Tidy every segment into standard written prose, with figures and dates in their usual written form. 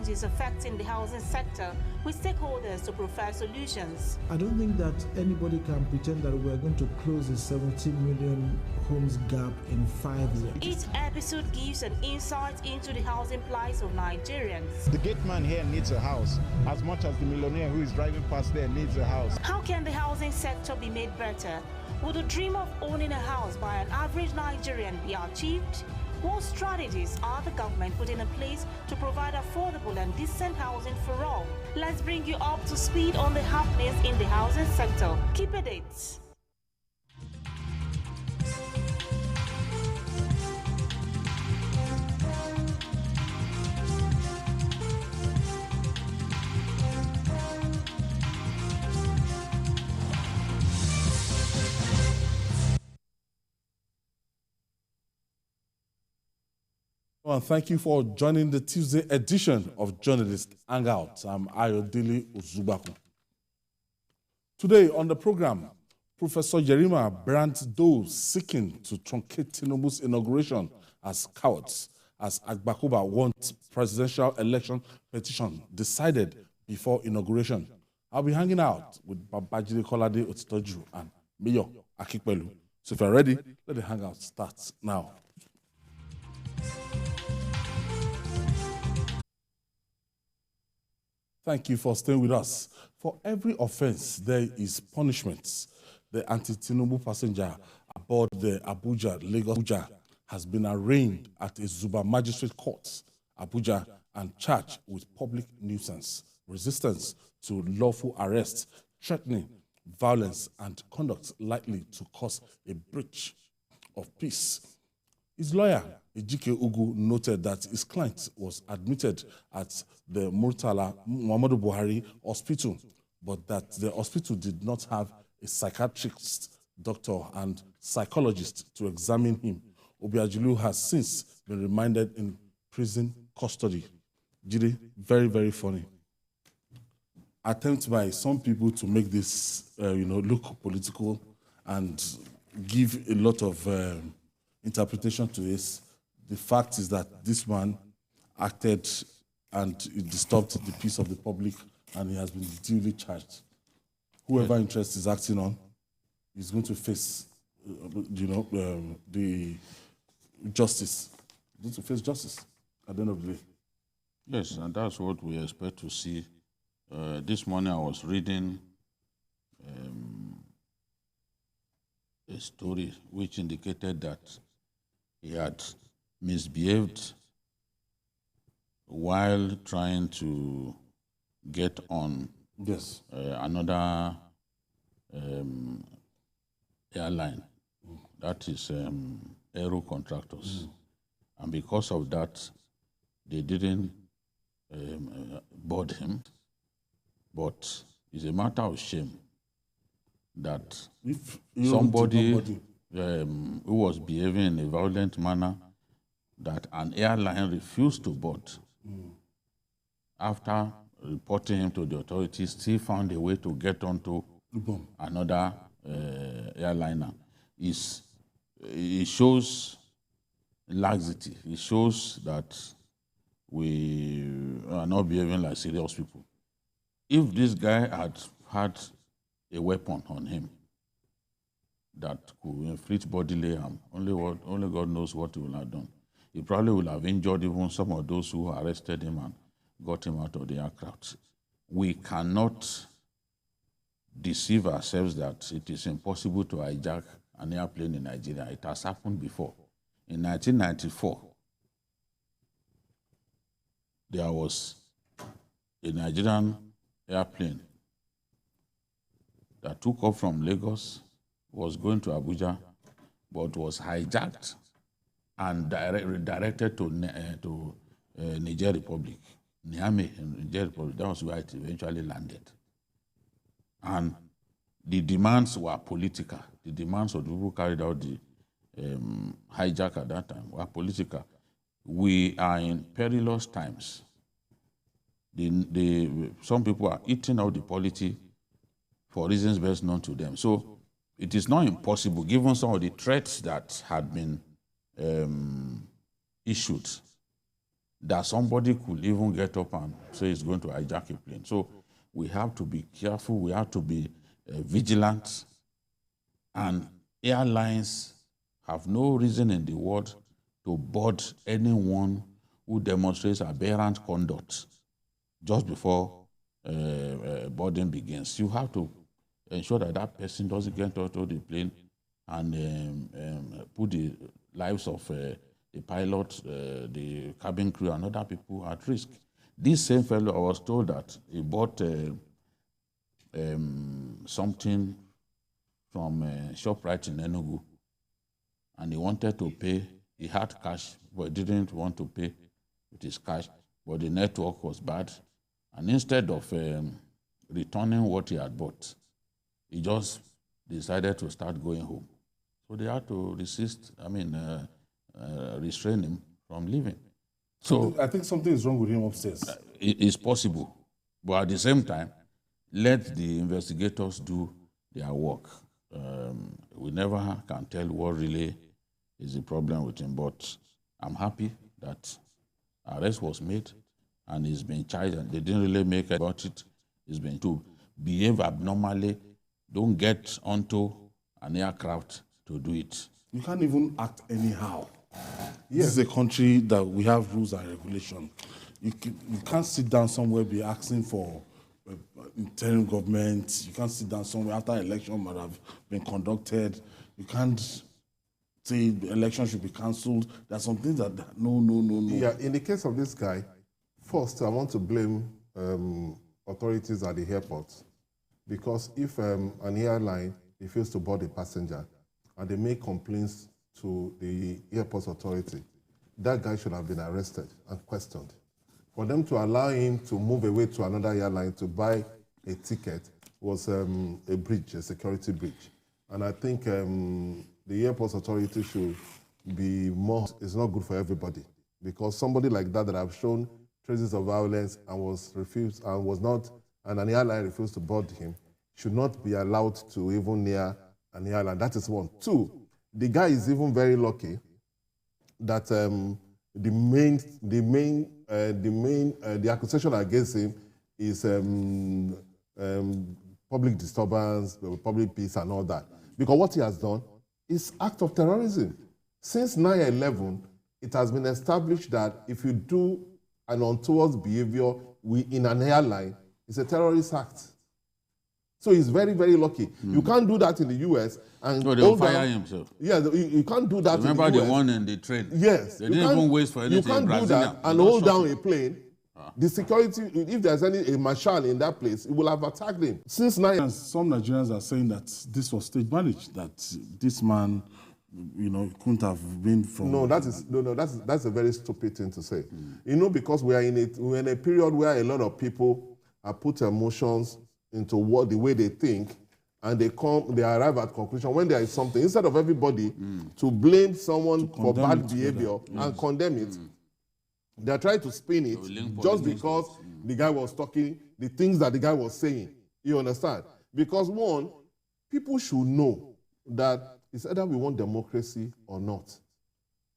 challenges affecting the housing sector with stakeholders to provide solutions. I don't think that anybody can pretend that we're going to close the 17 million homes gap in 5 years. Each episode gives an insight into the housing plight of Nigerians. The gate man here needs a house as much as the millionaire who is driving past there needs a house. How can the housing sector be made better? Would the dream of owning a house by an average Nigerian be achieved? What strategies are the government putting in place to provide affordable and decent housing for all? Let's bring you up to speed on the happenings in the housing sector. Keep it. Well, thank you for joining the Tuesday edition of Journalist Hangout. I'm Ayodele Uzubaku. Today on the program, Professor Yerima brands those seeking to truncate Tinubu's inauguration as cowards, as Agbakuba wants presidential election petition decided before inauguration. I'll be hanging out with Babajide Kolade Otitoju and Mayor Akikpelu. So if you're ready, let the hangout start now. Thank you for staying with us. For every offense, there is punishment. The anti-Tinubu passenger aboard the Lagos Abuja has been arraigned at a Zuba Magistrate Court, Abuja, and charged with public nuisance, resistance to lawful arrest, threatening, violence, and conduct likely to cause a breach of peace. His lawyer, Ejike Ugu, noted that his client was admitted at the Murtala Muhammadu Buhari Hospital, but that the hospital did not have a psychiatrist, doctor, and psychologist to examine him. Obiajulu has since been remanded in prison custody. Jide, very, very funny. Attempt by some people to make this, look political and give a lot of interpretation to this. The fact is that this man acted and it disturbed the peace of the public, and he has been duly charged. Whoever interest is acting on is going to face, the justice. Going to face justice at the end of the day. Yes, and that's what we expect to see. This morning I was reading a story which indicated that he had misbehaved while trying to get on another airline, that is aero contractors. And because of that, they didn't board him. But it's a matter of shame that somebody who was behaving in a violent manner, that an airline refused to board. After reporting him to the authorities, still found a way to get onto another airliner. It shows laxity. It shows that we are not behaving like serious people. If this guy had a weapon on him that could inflict bodily harm, only God knows what he would have done. He probably would have injured even some of those who arrested him and got him out of the aircraft. We cannot deceive ourselves that it is impossible to hijack an airplane in Nigeria. It has happened before. In 1994, there was a Nigerian airplane that took off from Lagos, was going to Abuja, but was hijacked and redirected to Niger Republic, Niamey, Niger Republic. That was where it eventually landed. And the demands were political. The demands of the people who carried out the hijack at that time were political. We are in perilous times. Some people are eating out the polity for reasons best known to them. So it is not impossible, given some of the threats that had been issued, that somebody could even get up and say he's going to hijack a plane. So we have to be careful, we have to be vigilant, and airlines have no reason in the world to board anyone who demonstrates aberrant conduct just before boarding begins. You have to ensure that that person doesn't get onto the plane and put the lives of the pilot, the cabin crew, and other people at risk. This same fellow, I was told that he bought something from ShopRite in Enugu, and he wanted to pay. He had cash, but he didn't want to pay with his cash, but the network was bad. And instead of returning what he had bought, he just decided to start going home. So they had to restrain him from leaving. So I think something is wrong with him upstairs. It's possible. But at the same time, let the investigators do their work. We never can tell what really is the problem with him, but I'm happy that arrest was made and he's been charged, and they didn't really make about it. He's been to behave abnormally, don't get onto an aircraft to do it. You can't even act anyhow. This is a country that we have rules and regulation. You can't sit down somewhere be asking for interim government. You can't sit down somewhere after election might have been conducted. You can't say the election should be cancelled. There's some things that no. Yeah, in the case of this guy, first I want to blame authorities at the airport, because if an airline refuses to board a passenger and they make complaints to the airport authority, that guy should have been arrested and questioned. For them to allow him to move away to another airline to buy a ticket was a breach, a security breach. And I think the airport authority should be more, it's not good for everybody, because somebody like that have shown traces of violence and was refused and was not, and an airline refused to board him, should not be allowed to even near an airline. That is one. Two, the guy is even very lucky that the accusation against him is public disturbance, public peace, and all that. Because what he has done is act of terrorism. Since 9/11, it has been established that if you do an untoward behavior in an airline, it's a terrorist act. So he's very, very lucky. You can't do that in the U.S. and so they'll fire himself. Yeah, you can't do that. Remember in the US. The one in the train? Yes. They didn't even wait for anything. You can't do that and hold down a plane. The security, if there's a marshal in that place, it will have attacked him. Since some Nigerians are saying that this was stage managed, that this man, couldn't have been from. No, that's a very stupid thing to say. Because we're in a period where a lot of people are put emotions into the way they think, and they arrive at conclusion when there is something. Instead of everybody to blame someone for bad behavior and condemn it, they're trying to spin it just because the guy was talking, the things that the guy was saying. You understand? Because one, people should know that it's either we want democracy or not.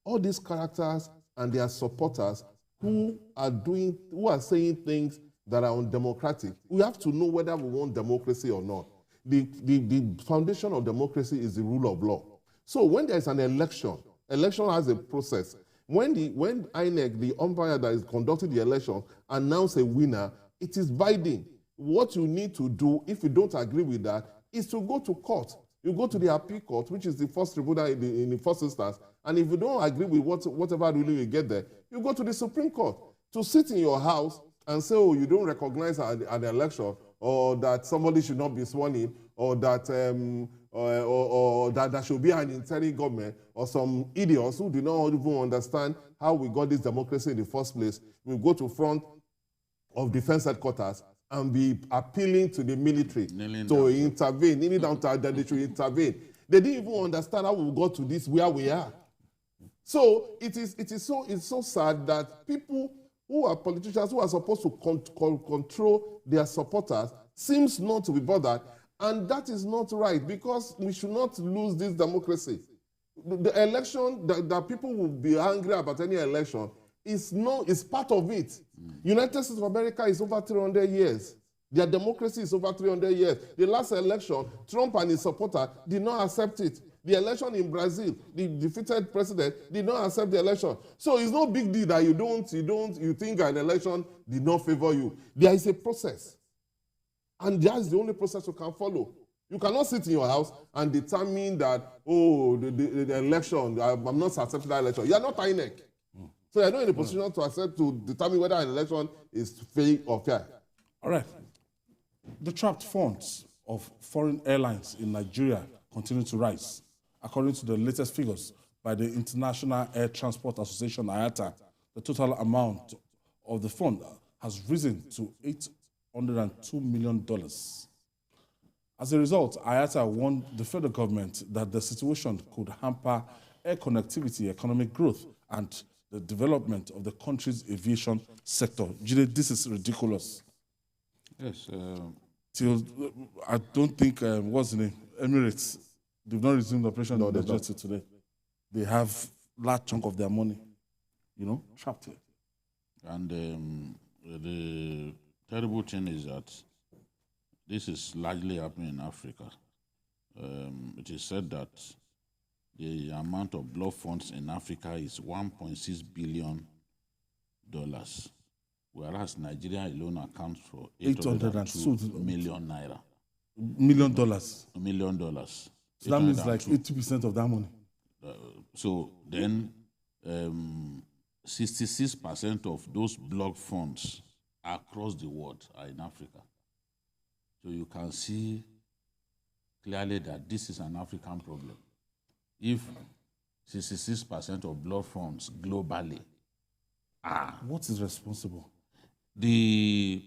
All these characters and their supporters who are saying things that are undemocratic, we have to know whether we want democracy or not. The foundation of democracy is the rule of law. So when there's an election has a process. When INEC, the umpire that is conducting the election, announce a winner, it is binding. What you need to do, if you don't agree with that, is to go to court. You go to the appeal court, which is the first tribunal in the first instance, and if you don't agree with whatever ruling you get there, you go to the Supreme Court. To sit in your house and say, oh, you don't recognize an election, or that somebody should not be sworn in, or that that there should be an interim government, or some idiots who do not even understand how we got this democracy in the first place, will go to front of defense headquarters and be appealing to the military to intervene, kneeling down to that they should intervene. They didn't even understand how we got to this where we are. So it's so sad that people who are politicians who are supposed to control their supporters seems not to be bothered, and that is not right, because we should not lose this democracy. The election, that people will be angry about any election, It's part of it. United States of America is over 300 years. Their democracy is over 300 years. The last election, Trump and his supporter did not accept it. The election in Brazil, the defeated president did not accept the election. So it's no big deal that you think an election did not favor you. There is a process. And that's the only process you can follow. You cannot sit in your house and determine that, oh, the election, I'm not accepting that election. You are not INEC. So you're not in a position to determine whether an election is fair or fair. All right. The trapped funds of foreign airlines in Nigeria continue to rise. According to the latest figures by the International Air Transport Association, IATA, the total amount of the fund has risen to $802 million. As a result, IATA warned the federal government that the situation could hamper air connectivity, economic growth, and the development of the country's aviation sector. Jide, this is ridiculous. Yes. I don't think, what's the name? Emirates, they've not resumed operation in Nigeria today. They have a large chunk of their money, trapped here. And the terrible thing is that this is largely happening in Africa. It is said that the amount of blood funds in Africa is $1.6 billion, whereas Nigeria alone accounts for 802 million naira. $1 million. $1 million. So that means like 80% of that money. So then 66% of those blood funds across the world are in Africa. So you can see clearly that this is an African problem. If 66% of blood funds globally are... What is responsible? The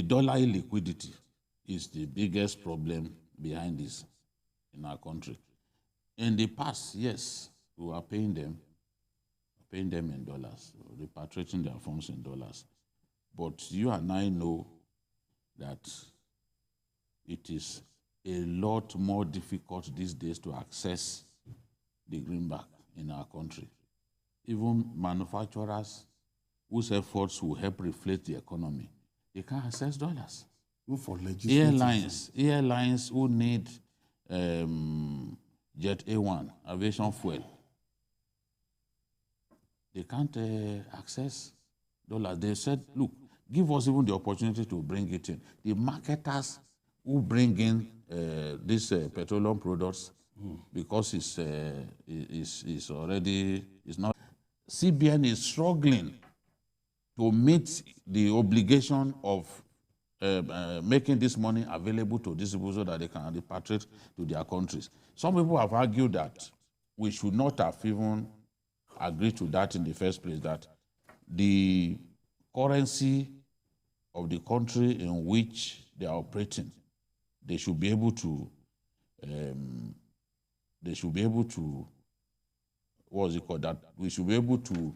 dollar illiquidity is the biggest problem behind this in our country. In the past, yes, we were paying them in dollars, repatriating their funds in dollars. But you and I know that it is a lot more difficult these days to access the greenback in our country. Even manufacturers whose efforts will help reflate the economy, they can't access dollars. For airlines who need Jet A1, aviation fuel, they can't access dollars. They said, look, give us even the opportunity to bring it in. The marketers who bring in these petroleum products, because it's not. CBN is struggling to meet the obligation of making this money available to these people so that they can repatriate to their countries. Some people have argued that we should not have even agreed to that in the first place, that the currency of the country in which they are operating, they should be able to, what's it called, that we should be able to,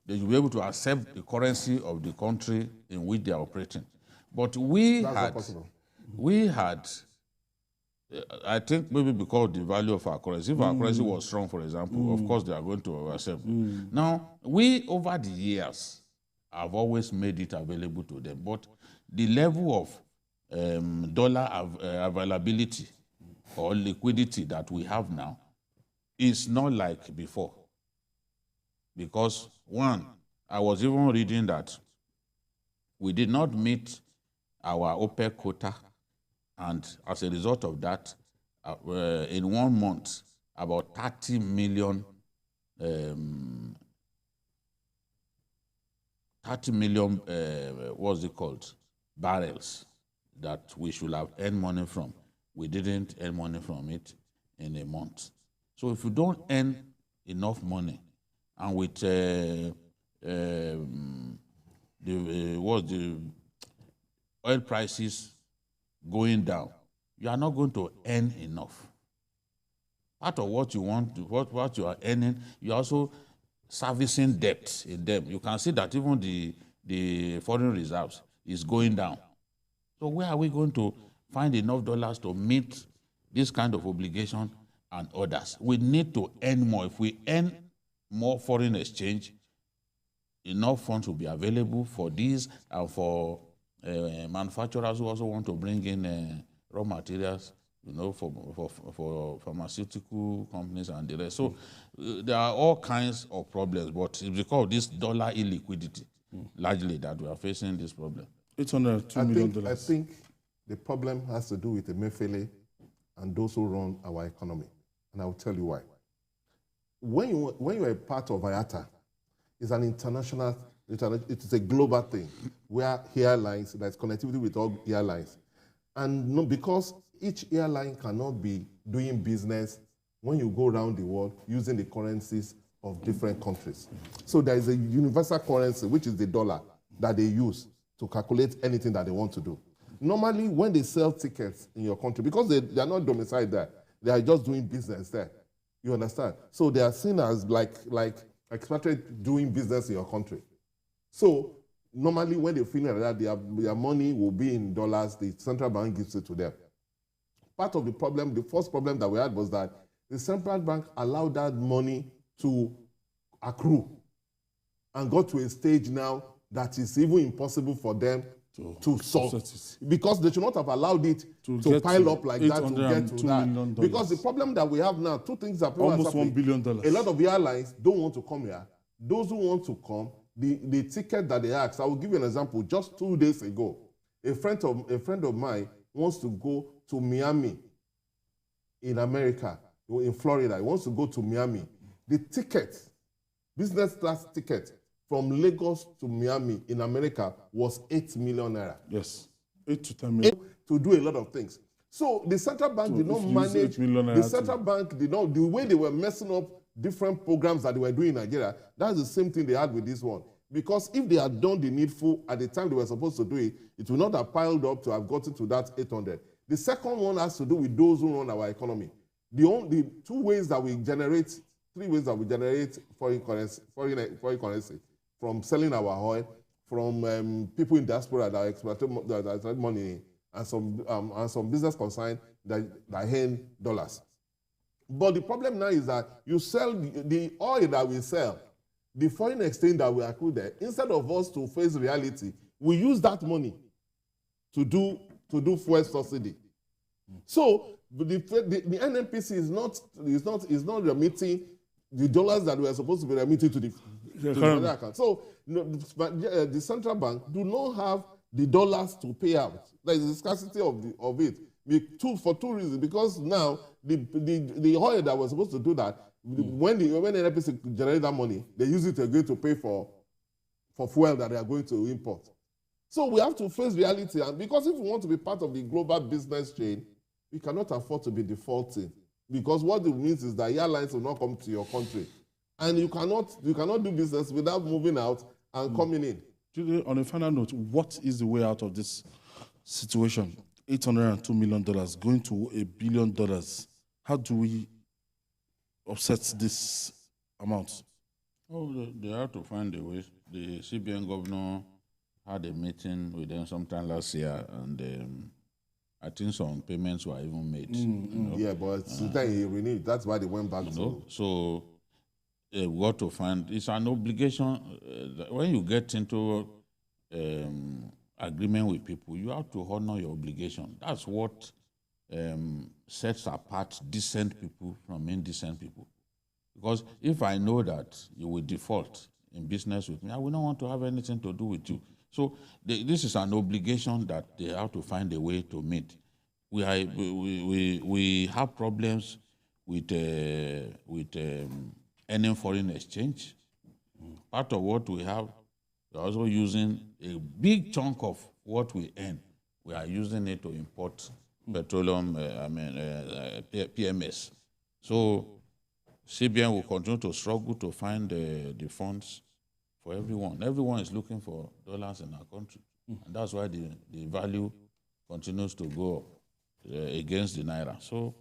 they should be able to accept the currency of the country in which they are operating. But we had, I think maybe because of the value of our currency, if our currency was strong, for example, of course they are going to accept. Now, we, over the years, have always made it available to them. But the level of dollar availability or liquidity that we have now is not like before. Because, one, I was even reading that we did not meet our OPEC quota, and as a result of that, in 1 month, about 30 million what's it called, barrels that we should have earned money from. We didn't earn money from it in a month. So if you don't earn enough money, and with the oil prices going down, you are not going to earn enough. Part of what you want to, what you are earning, you're also servicing debt in them. You can see that even the foreign reserves is going down. So where are we going to find enough dollars to meet this kind of obligation and others? We need to earn more. If we earn more foreign exchange, enough funds will be available for these and for manufacturers who also want to bring in raw materials, for pharmaceutical companies and the rest. So there are all kinds of problems, but it's because of this dollar illiquidity, largely, that we are facing this problem. $802 million. I think the problem has to do with Emefiele and those who run our economy, and I will tell you why. When you are a part of IATA, it's an international, it is a global thing where airlines, there's connectivity with all airlines. And because each airline cannot be doing business when you go around the world using the currencies of different countries. So there is a universal currency, which is the dollar, that they use to calculate anything that they want to do. Normally, when they sell tickets in your country, because they are not domiciled there, they are just doing business there. You understand? So they are seen as like expatriates doing business in your country. So normally when they feel like that, their money will be in dollars, the central bank gives it to them. Part of the problem, the first problem that we had was that the central bank allowed that money to accrue and got to a stage now that is even impossible for them to solve. Because they should not have allowed it to pile up like that to get to that. Because the problem that we have now, two things that people almost $1 billion. A lot of airlines don't want to come here. Those who want to come, the ticket that they ask, I will give you an example. Just 2 days ago, a friend of mine wants to go to Miami in America, in Florida. He wants to go to Miami. The ticket, business class ticket, from Lagos to Miami in America was 8 million naira. Yes, 8 to 10 million. To do a lot of things. So the central bank did not manage, the central bank did not, the way they were messing up different programs that they were doing in Nigeria, that's the same thing they had with this one. Because if they had done the needful at the time they were supposed to do it, it would not have piled up to have gotten to that 800. The second one has to do with those who run our economy. The two ways that we generate, three ways that we generate foreign currency, from selling our oil, from people in diaspora that expect money, and some business consign that earn dollars. But the problem now is that you sell the oil that we sell, the foreign exchange that we accrue there, instead of us to face reality, we use that money to do fuel subsidy. So the NNPC is not remitting the dollars that we are supposed to be remitting to the account. So the central bank do not have the dollars to pay out. There is a scarcity of it. For two reasons. Because now the oil that was supposed to do that, when the NNPC generate that money, they use it again to pay for fuel that they are going to import. So we have to face reality, and because if we want to be part of the global business chain, we cannot afford to be defaulting. Because what it means is that airlines will not come to your country, and you cannot do business without moving out and coming in. Julie, on a final note, what is the way out of this situation? $802 million going to $1 billion. How do we offset this amount? Oh, they have to find a way. The CBN governor had a meeting with them sometime last year, and I think some payments were even made. Yeah, but then he renewed. That's why they went back to. So we got to find. It's an obligation. When you get into agreement with people, you have to honor your obligation. That's what sets apart decent people from indecent people. Because if I know that you will default in business with me, I will not want to have anything to do with you. So this is an obligation that they have to find a way to meet. We have problems with earning foreign exchange. Part of what we have, we're also using a big chunk of what we earn. We are using it to import petroleum, PMS. So CBN will continue to struggle to find the funds for everyone. Everyone is looking for dollars in our country. And that's why the value continues to go up against the Naira. So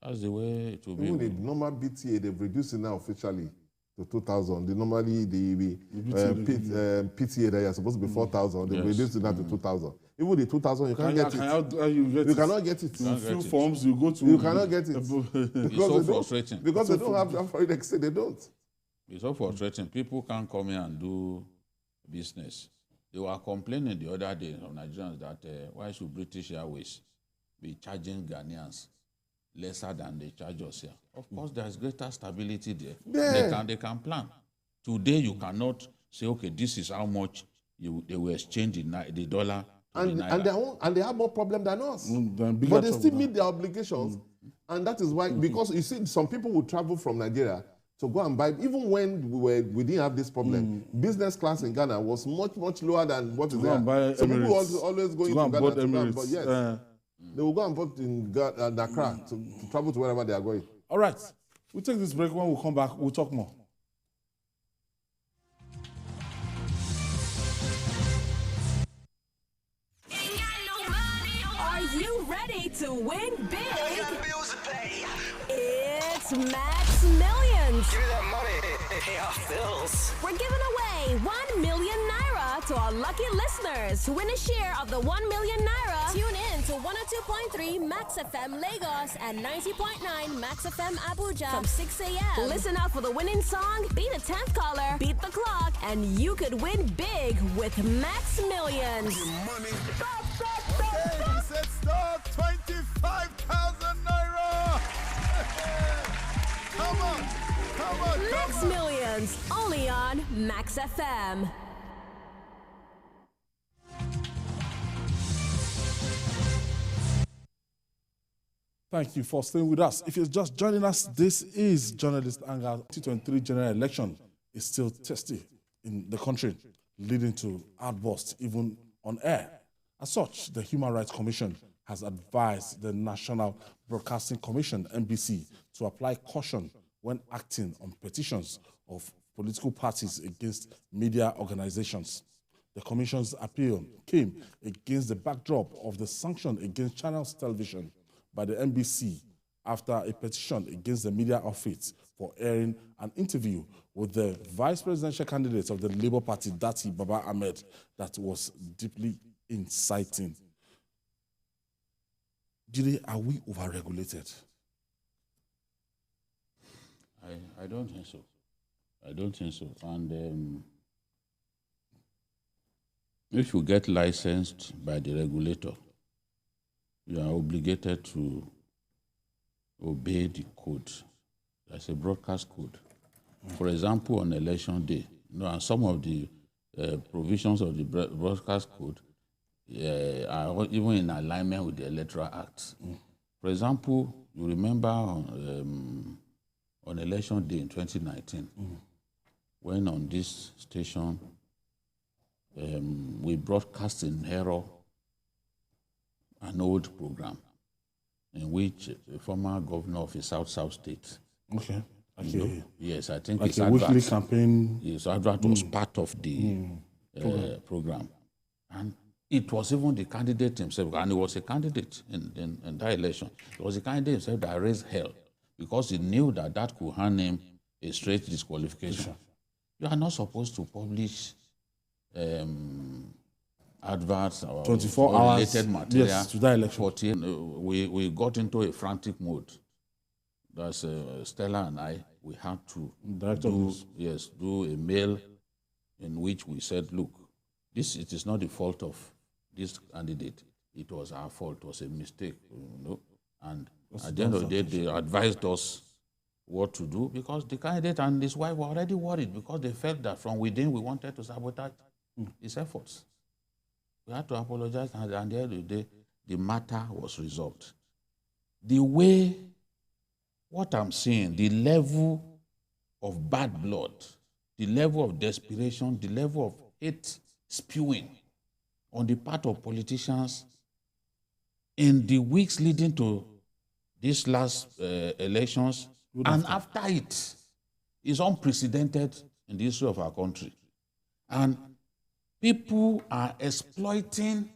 that's the way it will be. Even the normal BTA, they've reduced it now officially to 2,000. Normally the PTA that you're supposed to be 4,000, they reduced it now to 2,000. Even the 2,000, you can't get it. You cannot get it. You fill forms, you go to... You cannot get it. It's so frustrating. Because they don't have that foreign exchange, they don't. It's so frustrating. People can't come here and do business. They were complaining the other day from Nigerians that why should British Airways be charging Ghanaians lesser than they charge us here? Of course, there's greater stability there. Yeah. They can plan. Today, you cannot say, okay, this is how much they will exchange the dollar to the naira. And they have more problem than us. But But they still meet their obligations. And that is why, because you see, some people will travel from Nigeria to go and buy, even when we didn't have this problem. Business class in Ghana was much, much lower than what is there. So people always going to Ghana to go and buy. Yes. They will go and put in Accra to travel to wherever they are going. All right. We'll take this break. When we come back, we'll talk more. Are you ready to win big? It's Max Millions. Give me that money. Pay off bills. We're giving away 1 million naira to our lucky listeners. To win a share of the 1 million naira, tune in to 102.3 Max FM Lagos and 90.9 Max FM Abuja from 6 a.m. Listen out for the winning song, be the 10th caller, beat the clock, and you could win big with Max Millions. Money. Okay, he said stop. 25,000 naira. Come on. Max Millions, only on Max FM. Thank you for staying with us. If you're just joining us, this is Journalist Hangout. 2023 general election is still testy in the country, leading to outbursts even on air. As such, the Human Rights Commission has advised the National Broadcasting Commission, NBC, to apply caution when acting on petitions of political parties against media organizations. The Commission's appeal came against the backdrop of the sanction against Channels Television by the NBC after a petition against the media outfit for airing an interview with the vice presidential candidate of the Labour Party, Datti Baba Ahmed, that was deeply inciting. Jide, are we overregulated? I don't think so. I don't think so. And if you get licensed by the regulator, you are obligated to obey the code. There's a broadcast code. For example, on election day, and some of the provisions of the broadcast code are even in alignment with the Electoral Act. For example, you remember on election day in 2019, when on this station we broadcast in error an old program in which a former governor of a South state. Okay. Yes, I think like his a weekly campaign. His advert was part of the program. And it was even the candidate himself, and he was a candidate in that election. It was the candidate himself that raised hell because he knew that could hand him a straight disqualification. You are not supposed to publish adverts or 24 hours related material. Yes, to that election. 14, we got into a frantic mode. That's Stella and I. We had to do a mail in which we said, look, it is not the fault of this candidate. It was our fault. It was a mistake, And at the end of the day, they advised us what to do because the candidate and his wife were already worried because they felt that from within we wanted to sabotage his efforts. We had to apologize, and at the end of the day, the matter was resolved. The way, what I'm seeing, the level of bad blood, the level of desperation, the level of hate spewing on the part of politicians in the weeks leading to these last elections and after it is unprecedented in the history of our country. And people are exploiting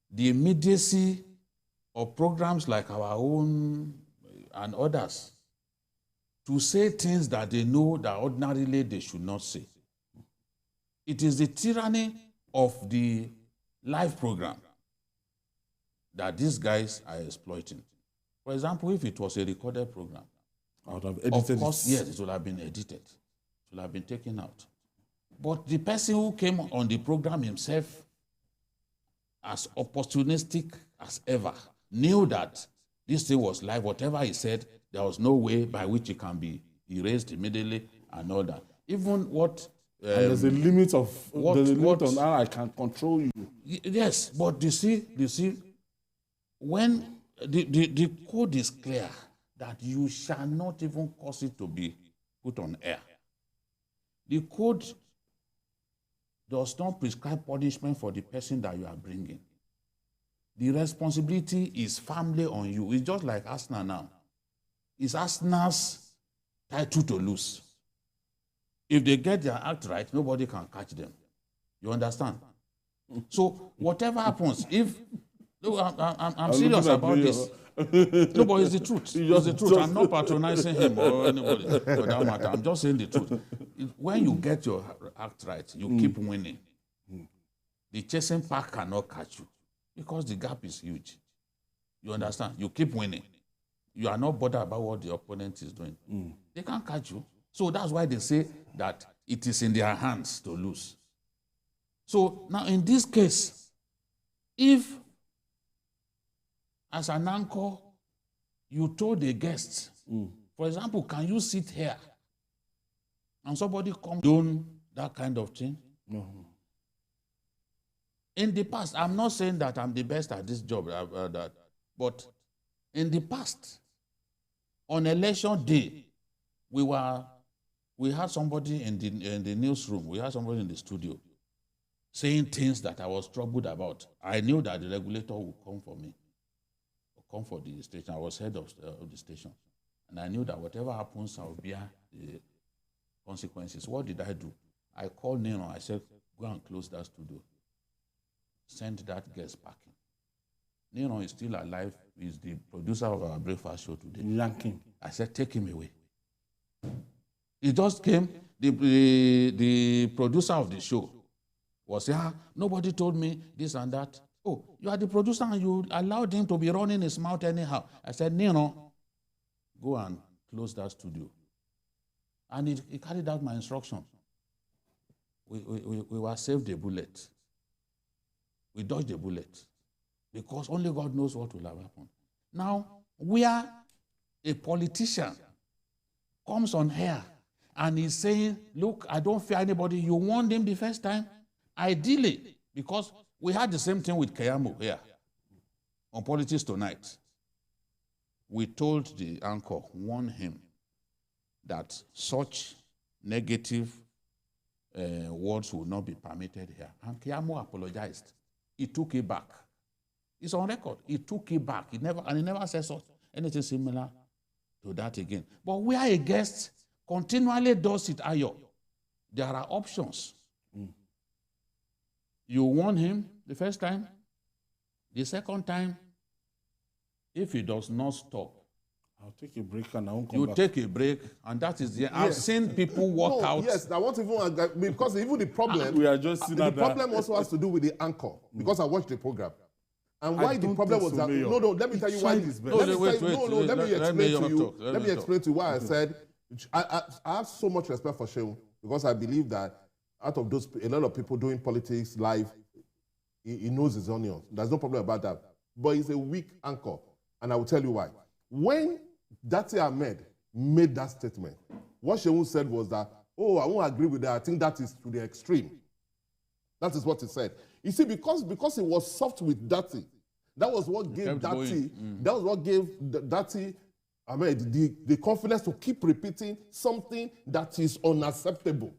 the immediacy of programs like our own and others to say things that they know that ordinarily they should not say. It is the tyranny of the live program that these guys are exploiting. For example, if it was a recorded program, I would have edited of course, yes, it would have been edited. It would have been taken out. But the person who came on the program himself, as opportunistic as ever, knew that this thing was live. Whatever he said, there was no way by which it can be erased immediately and all that. Even what... and there's a limit of there's a limit on how I can control you. Yes, but you see, when the code is clear that you shall not even cause it to be put on air. The code does not prescribe punishment for the person that you are bringing. The responsibility is firmly on you. It's just like Arsenal now. It's Arsenal's title to lose. If they get their act right, nobody can catch them. You understand? So whatever happens, if look, I'm serious about this. No, but it's the truth. It's the truth. I'm not patronizing him or anybody for that matter. I'm just saying the truth. When you get your act right, you keep winning. The chasing pack cannot catch you because the gap is huge. You understand? You keep winning. You are not bothered about what the opponent is doing. They can't catch you. So that's why they say that it is in their hands to lose. So now in this case, if as an anchor, you told the guests, for example, can you sit here? And somebody comes doing that kind of thing. No. In the past, I'm not saying that I'm the best at this job, but in the past, on election day, we had somebody in the newsroom, we had somebody in the studio saying things that I was troubled about. I knew that the regulator would come for me, come for the station. I was head of the station. And I knew that whatever happens, I will bear the consequences. What did I do? I called Nino. I said, go and close that studio. Send that guest packing. Nino is still alive. He's the producer of our breakfast show today. Yanking. I said, take him away. He just came. The producer of the show was saying, nobody told me this and that. Oh, you are the producer and you allowed him to be running his mouth anyhow. I said, Nino, go and close that studio. And he carried out my instruction. We were saved a bullet. We dodged a bullet. Because only God knows what will have happened. Now, where a politician comes on air and he's saying, look, I don't fear anybody. You warned him the first time. Ideally, because we had the same thing with Keyamo here on Politics Tonight. We told the anchor, warn him that such negative words will not be permitted here. And Keyamo apologized. He took it back. It's on record. He took it back. He never said anything similar to that again. But where a guest continually does it, there are options. You warn him the first time. The second time, if he does not stop, I'll take a break and I won't come back. You take a break, and that is the... I've seen people walk out. Yes, I want even... Because even the problem... we are just the problem also has to do with the anchor, because I watched the program. And why the problem was that... No, let me tell you why this... Let me explain to you why I said... I have so much respect for Shehu, because I believe that out of those, a lot of people doing politics live, he knows his onions. There's no problem about that. But he's a weak anchor, and I will tell you why. When Datti Ahmed made that statement, what Shehu said was that, oh, I won't agree with that. I think that is to the extreme. That is what he said. You see, because he was soft with Datti, that was what gave Datti, that was what gave Datti Ahmed the confidence to keep repeating something that is unacceptable.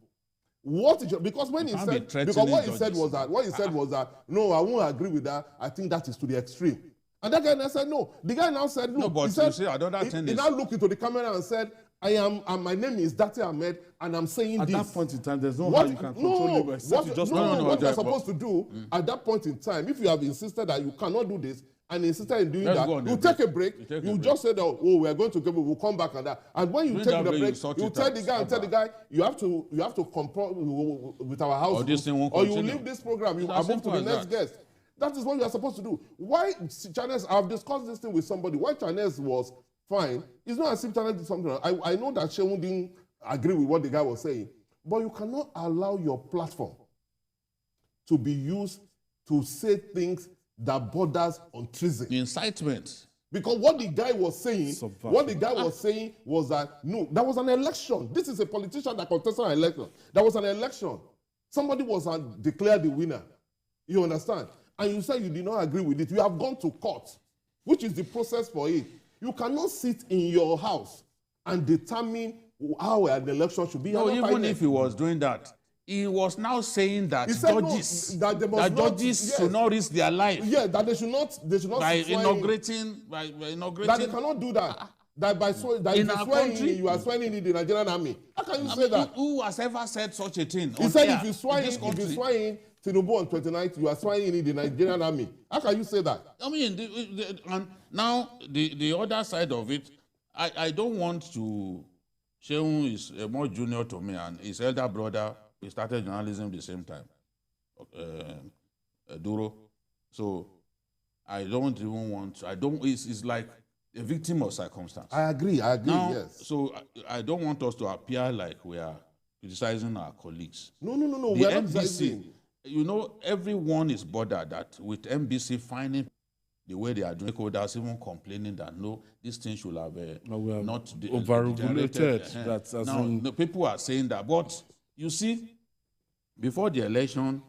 Because when he said, because what he said was that, no, I won't agree with that. I think that is to the extreme. And that guy now said, no. The guy now said, no. But he said, you see, I don't he now looked into the camera and said, my name is Datti Ahmed, and I'm saying at this. At that point in time, there's no how you can control him except you just... what you're supposed to do at that point in time, if you have insisted that you cannot do this, and insisted in doing that, you take a break, you just say that, oh, we are going to go, we'll come back on that. And when you take the break, you tell the guy, you have to comply with our house, or you leave this program, you move to the next guest. That is what you are supposed to do. Why Chinese, I've discussed this thing with somebody, why Chinese was fine, it's not as if Chinese did something. I know that Shehu didn't agree with what the guy was saying, but you cannot allow your platform to be used to say things that borders on treason. Incitement. Because what the guy was saying, was that, no, that was an election. This is a politician that contested an election. That was an election. Somebody was declared the winner. You understand? And you say you did not agree with it. You have gone to court, which is the process for it. You cannot sit in your house and determine how an election should be. No, even if he was doing that, he was now saying that judges, judges should not risk their life. Yeah, that they should not by inaugurating. That they cannot do that. That by in our country, you are swearing in the Nigerian army. How can you say that? Who has ever said such a thing? He said if you swear in Tinubu on 29th, you are swearing in the Nigerian army. How can you say that? I mean, and now the other side of it, I don't want to. Shehu is more junior to me, and his elder brother, he started journalism the same time, Duro. So I don't even want to, it's like a victim of circumstance. I agree, now, yes. So I don't want us to appear like we are criticizing our colleagues. No, the NBC, you know, everyone is bothered that with NBC finding the way they are doing, stakeholders even complaining that no, this thing should have not over-regulated. Now, people are saying that, but you see, before the election,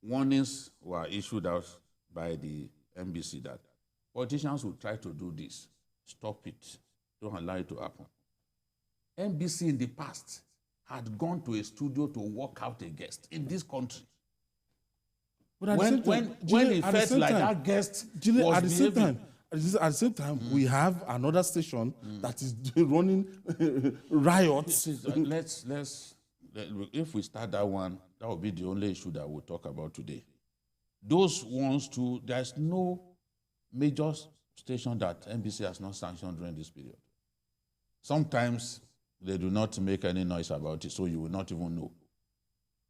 warnings were issued out by the NBC that politicians will try to do this. Stop it. Don't allow it to happen. NBC in the past had gone to a studio to work out a guest in this country. But when it felt like that guest was at the same time, we have another station that is running riots. If we start that one, that will be the only issue that we'll talk about today. Those ones too, there's no major station that NBC has not sanctioned during this period. Sometimes they do not make any noise about it, so you will not even know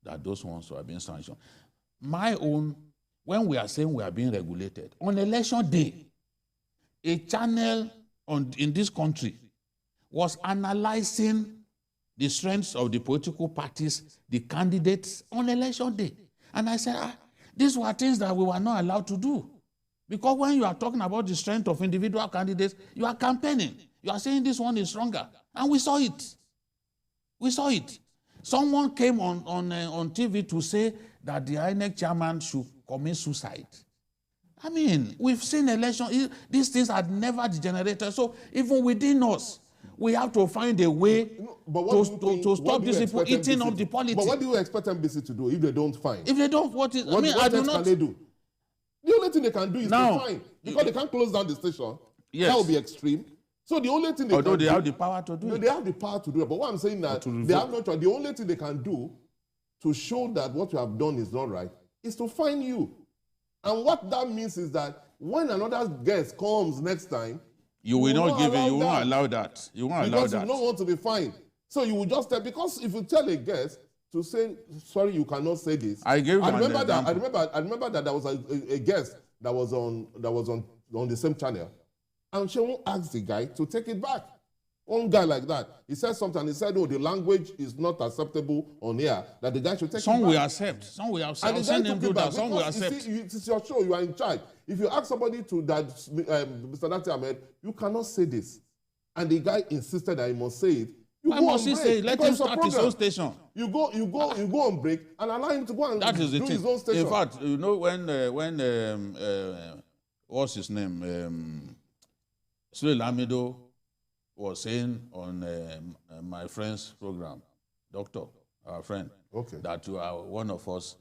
that those ones are being sanctioned. My own, when we are saying we are being regulated, on election day, a channel in this country was analyzing the strengths of the political parties, the candidates on election day. And I said, these were things that we were not allowed to do. Because when you are talking about the strength of individual candidates, you are campaigning. You are saying this one is stronger. And we saw it. We saw it. Someone came on TV to say that the INEC chairman should commit suicide. I mean, we've seen elections. These things had never degenerated. So even within us, we have to find a way to stop these people eating up the politics. But what do you expect NBC to do if they don't find? If they don't, what can they do? The only thing they can do is to find. Because they can't close down the station. Yes. That would be extreme. So the only thing they have the power to do it. They have the power to do it. But what I'm saying that they have no choice. The only thing they can do to show that what you have done is not right is to fine you. And what that means is that when another guest comes next time, you will not give it. You won't allow that. You won't allow that. Because you don't want to be fined. So you will just tell, because if you tell a guest to say, sorry, you cannot say this. I remember that there was a guest that was on the same channel. And she won't ask the guy to take it back. One guy like that, he said something, he said, oh, the language is not acceptable on air, that the guy should take it back. Some will accept. Some will accept. Some will accept. It's your show, you are in charge. If you ask somebody to that, Mr. Datti Ahmed, you cannot say this. And the guy insisted that he must say it. Why must he say it? Let him start his own station. You go on break and allow him to go and do his own station. In fact, you know, when what's his name? Sule Lamido was saying on my friend's program, Doctor, our friend, that you are one of us.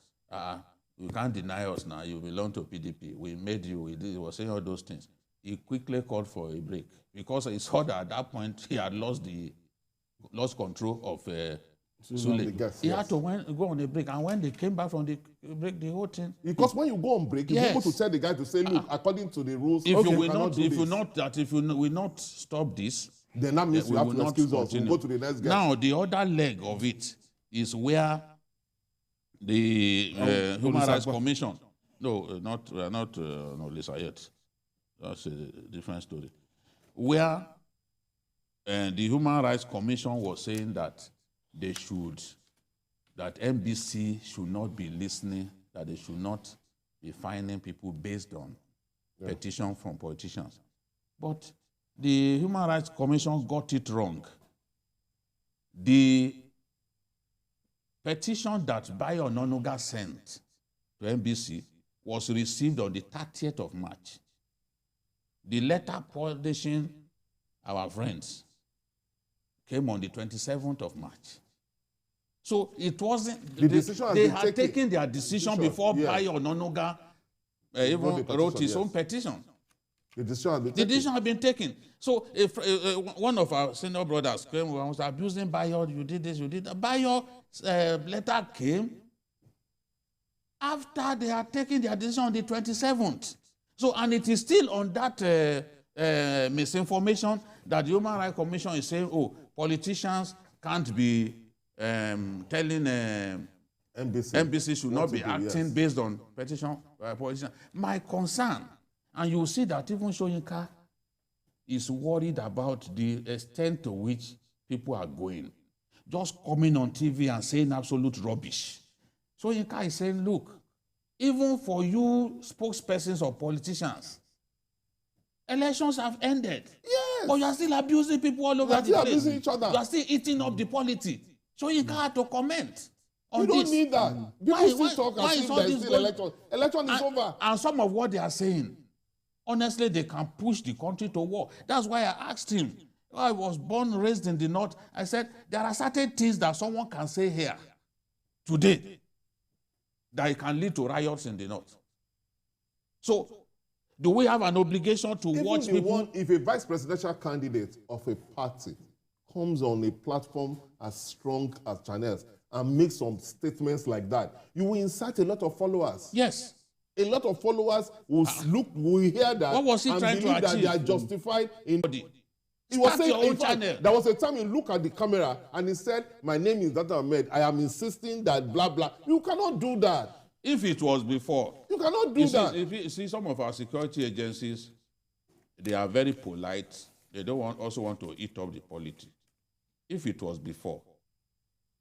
You can't deny us now. You belong to PDP. We made you. He was saying all those things. He quickly called for a break because he saw that at that point he had lost control of He had to go on a break, and when they came back from the break, the whole thing. Because when you go on break, you're able to tell the guy to say, look, according to the rules, if you will not stop this, then that means you have to excuse us. We'll go to the next guy. Now, the other leg of it is where the Human Rights Commission. No, not Lisa yet. That's a different story. Where the Human Rights Commission was saying that that NBC should not be listening, that they should not be fining people based on petition from politicians. But the Human Rights Commission got it wrong. The petition that Bayo Ononuga sent to NBC was received on the 30th of March. The letter publishing our friends came on the 27th of March. So it wasn't, they had taken their decision before Bayo Ononuga even wrote his own petition. The decision had been taken. So if one of our senior brothers came and was abusing Bayo, you did this, you did that. Bayo's letter came after they had taken their decision on the 27th. So, and it is still on that misinformation that the Human Rights Commission is saying, oh, politicians can't be telling NBC should not be acting based on petition politicians. My concern, and you will see that even Soyinka is worried about the extent to which people are going. Just coming on TV and saying absolute rubbish. Soyinka is saying, look, even for you spokespersons or politicians, elections have ended. Yes. But you are still abusing people all over the place. Abusing each other. You are still eating up the polity. Soyinka had to comment on you don't this. need that. People still talk as if there's still election. Election is over. And some of what they are saying, honestly, they can push the country to war. That's why I asked him. I was born, raised in the North. I said, there are certain things that someone can say here today that it can lead to riots in the North. So, do we have an obligation to watch people? If a vice presidential candidate of a party comes on a platform as strong as Channels and makes some statements like that, you will incite a lot of followers. Yes. A lot of followers will will hear that what was he and trying believe to that achieve? they are justified in body. He Start was saying, your own in fact, channel. there was a time he looked at the camera and he said, my name is Datti Ahmed. I am insisting that blah, blah. You cannot do that. If it was before. You cannot do that. If you see some of our security agencies, they are very polite. They don't also want to eat up the politics. If it was before,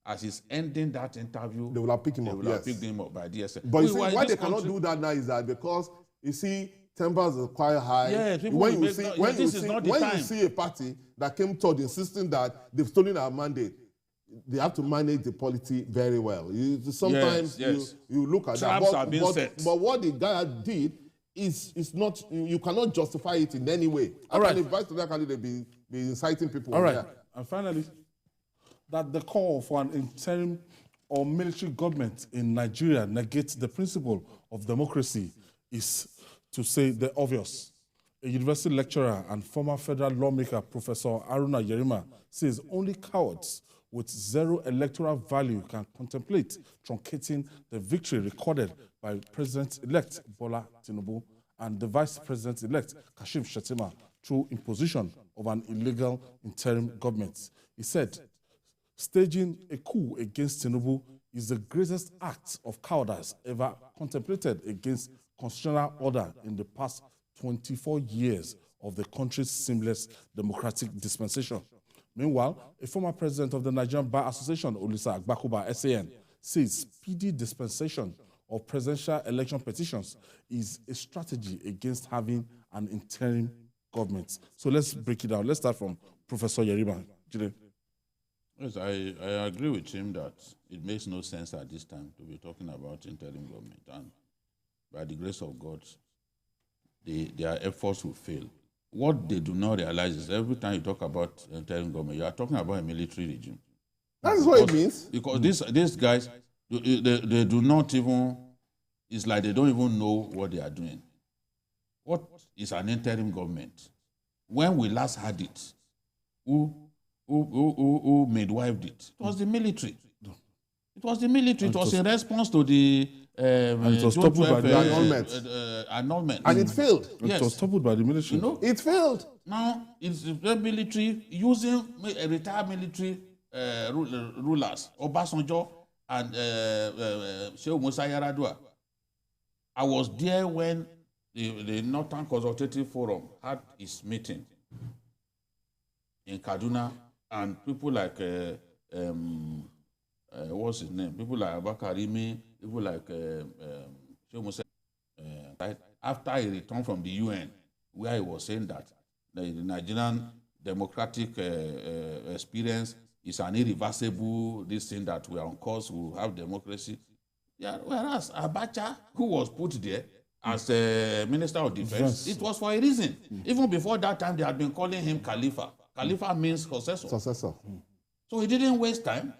as he's ending that interview, they will have picked him up. They will have picked him up by DSS. But you see, why they cannot do that now is that because you see, tempers are quite high. Yeah, when you see a party that came third insisting that they've stolen our mandate, they have to manage the polity very well. Sometimes you look at traps that. But what the guy did is not, you cannot justify it in any way. How can a vice presidential candidate be inciting people? All right. Yeah. And finally, that the call for an interim or military government in Nigeria negates the principle of democracy is to say the obvious. A university lecturer and former federal lawmaker, Professor Haruna Yerima, says only cowards with zero electoral value can contemplate truncating the victory recorded by President-elect Bola Tinubu and the Vice President-elect Kashim Shettima through imposition of an illegal interim government. He said, staging a coup against Tinubu is the greatest act of cowardice ever contemplated against constitutional order in the past 24 years of the country's seamless democratic dispensation. Meanwhile, a former president of the Nigerian Bar Association, Olisa Agbakuba, SAN, says speedy dispensation of presidential election petitions is a strategy against having an interim government. So let's break it down. Let's start from Professor Yerima. Yes, I agree with him that it makes no sense at this time to be talking about interim government. And by the grace of God, their efforts will fail. What they do not realize is every time you talk about interim government, you are talking about a military regime. That's what it means. Because these guys, they do not even, it's like they don't even know what they are doing. What is an interim government? When we last had it, who midwifed it? It was the military. It was the military. It was in response to the it was toppled by the annulment. And it failed. Yes. It was toppled by the military. You know, It failed. now it's the military using retired military rulers, Obasanjo and Sheikh Musa Yar'Adua. I was there when the Northern Consultative Forum had its meeting in Kaduna, and people like what's his name? People like Abakarimi, people like Sheikh Musa. Right after he returned from the UN, where he was saying that the Nigerian democratic experience is an irreversible this thing, that we are on course, we will have democracy. Yeah, whereas Abacha, who was put there as a Minister of Defense, it was for a reason. Even before that time, they had been calling him Khalifa. Khalifa means successor. So he didn't waste time.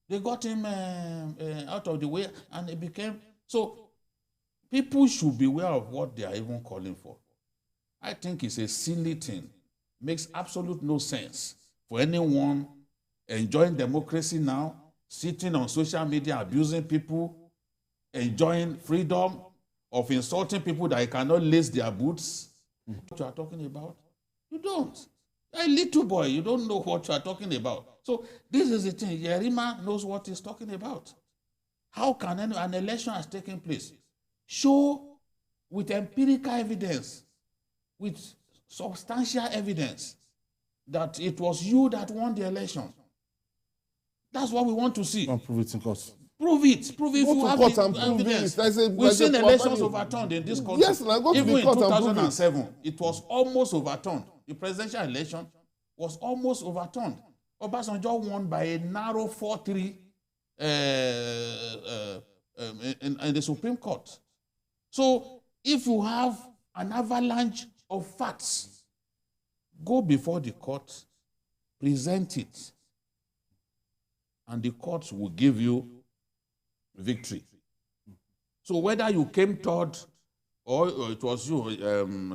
They got him out of the way, and it became... So people should be aware of what they are even calling for. I think it's a silly thing. Makes absolute no sense for anyone enjoying democracy now, sitting on social media, abusing people, enjoying freedom of insulting people that you cannot lace their boots. What you are talking about? You don't. You're a little boy. You don't know what you are talking about. So this is the thing. Yerima knows what he's talking about. How can an election has taken place? Show with empirical evidence, with substantial evidence, that it was you that won the election. That's what we want to see. And prove it in court. Prove it. Prove it if you have the evidence. We've seen elections overturned in this country. Yes, and I go to even the in court 2007, it was almost overturned. The presidential election was almost overturned. Obasanjo won by a narrow 4-3 in the Supreme Court. So if you have an avalanche of facts, go before the court, present it, and the courts will give you victory. So whether you came third or it was you,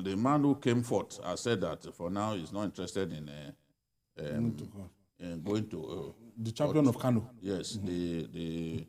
the man who came fourth, I said that for now he's not interested in going to... the champion of Kano. Yes, the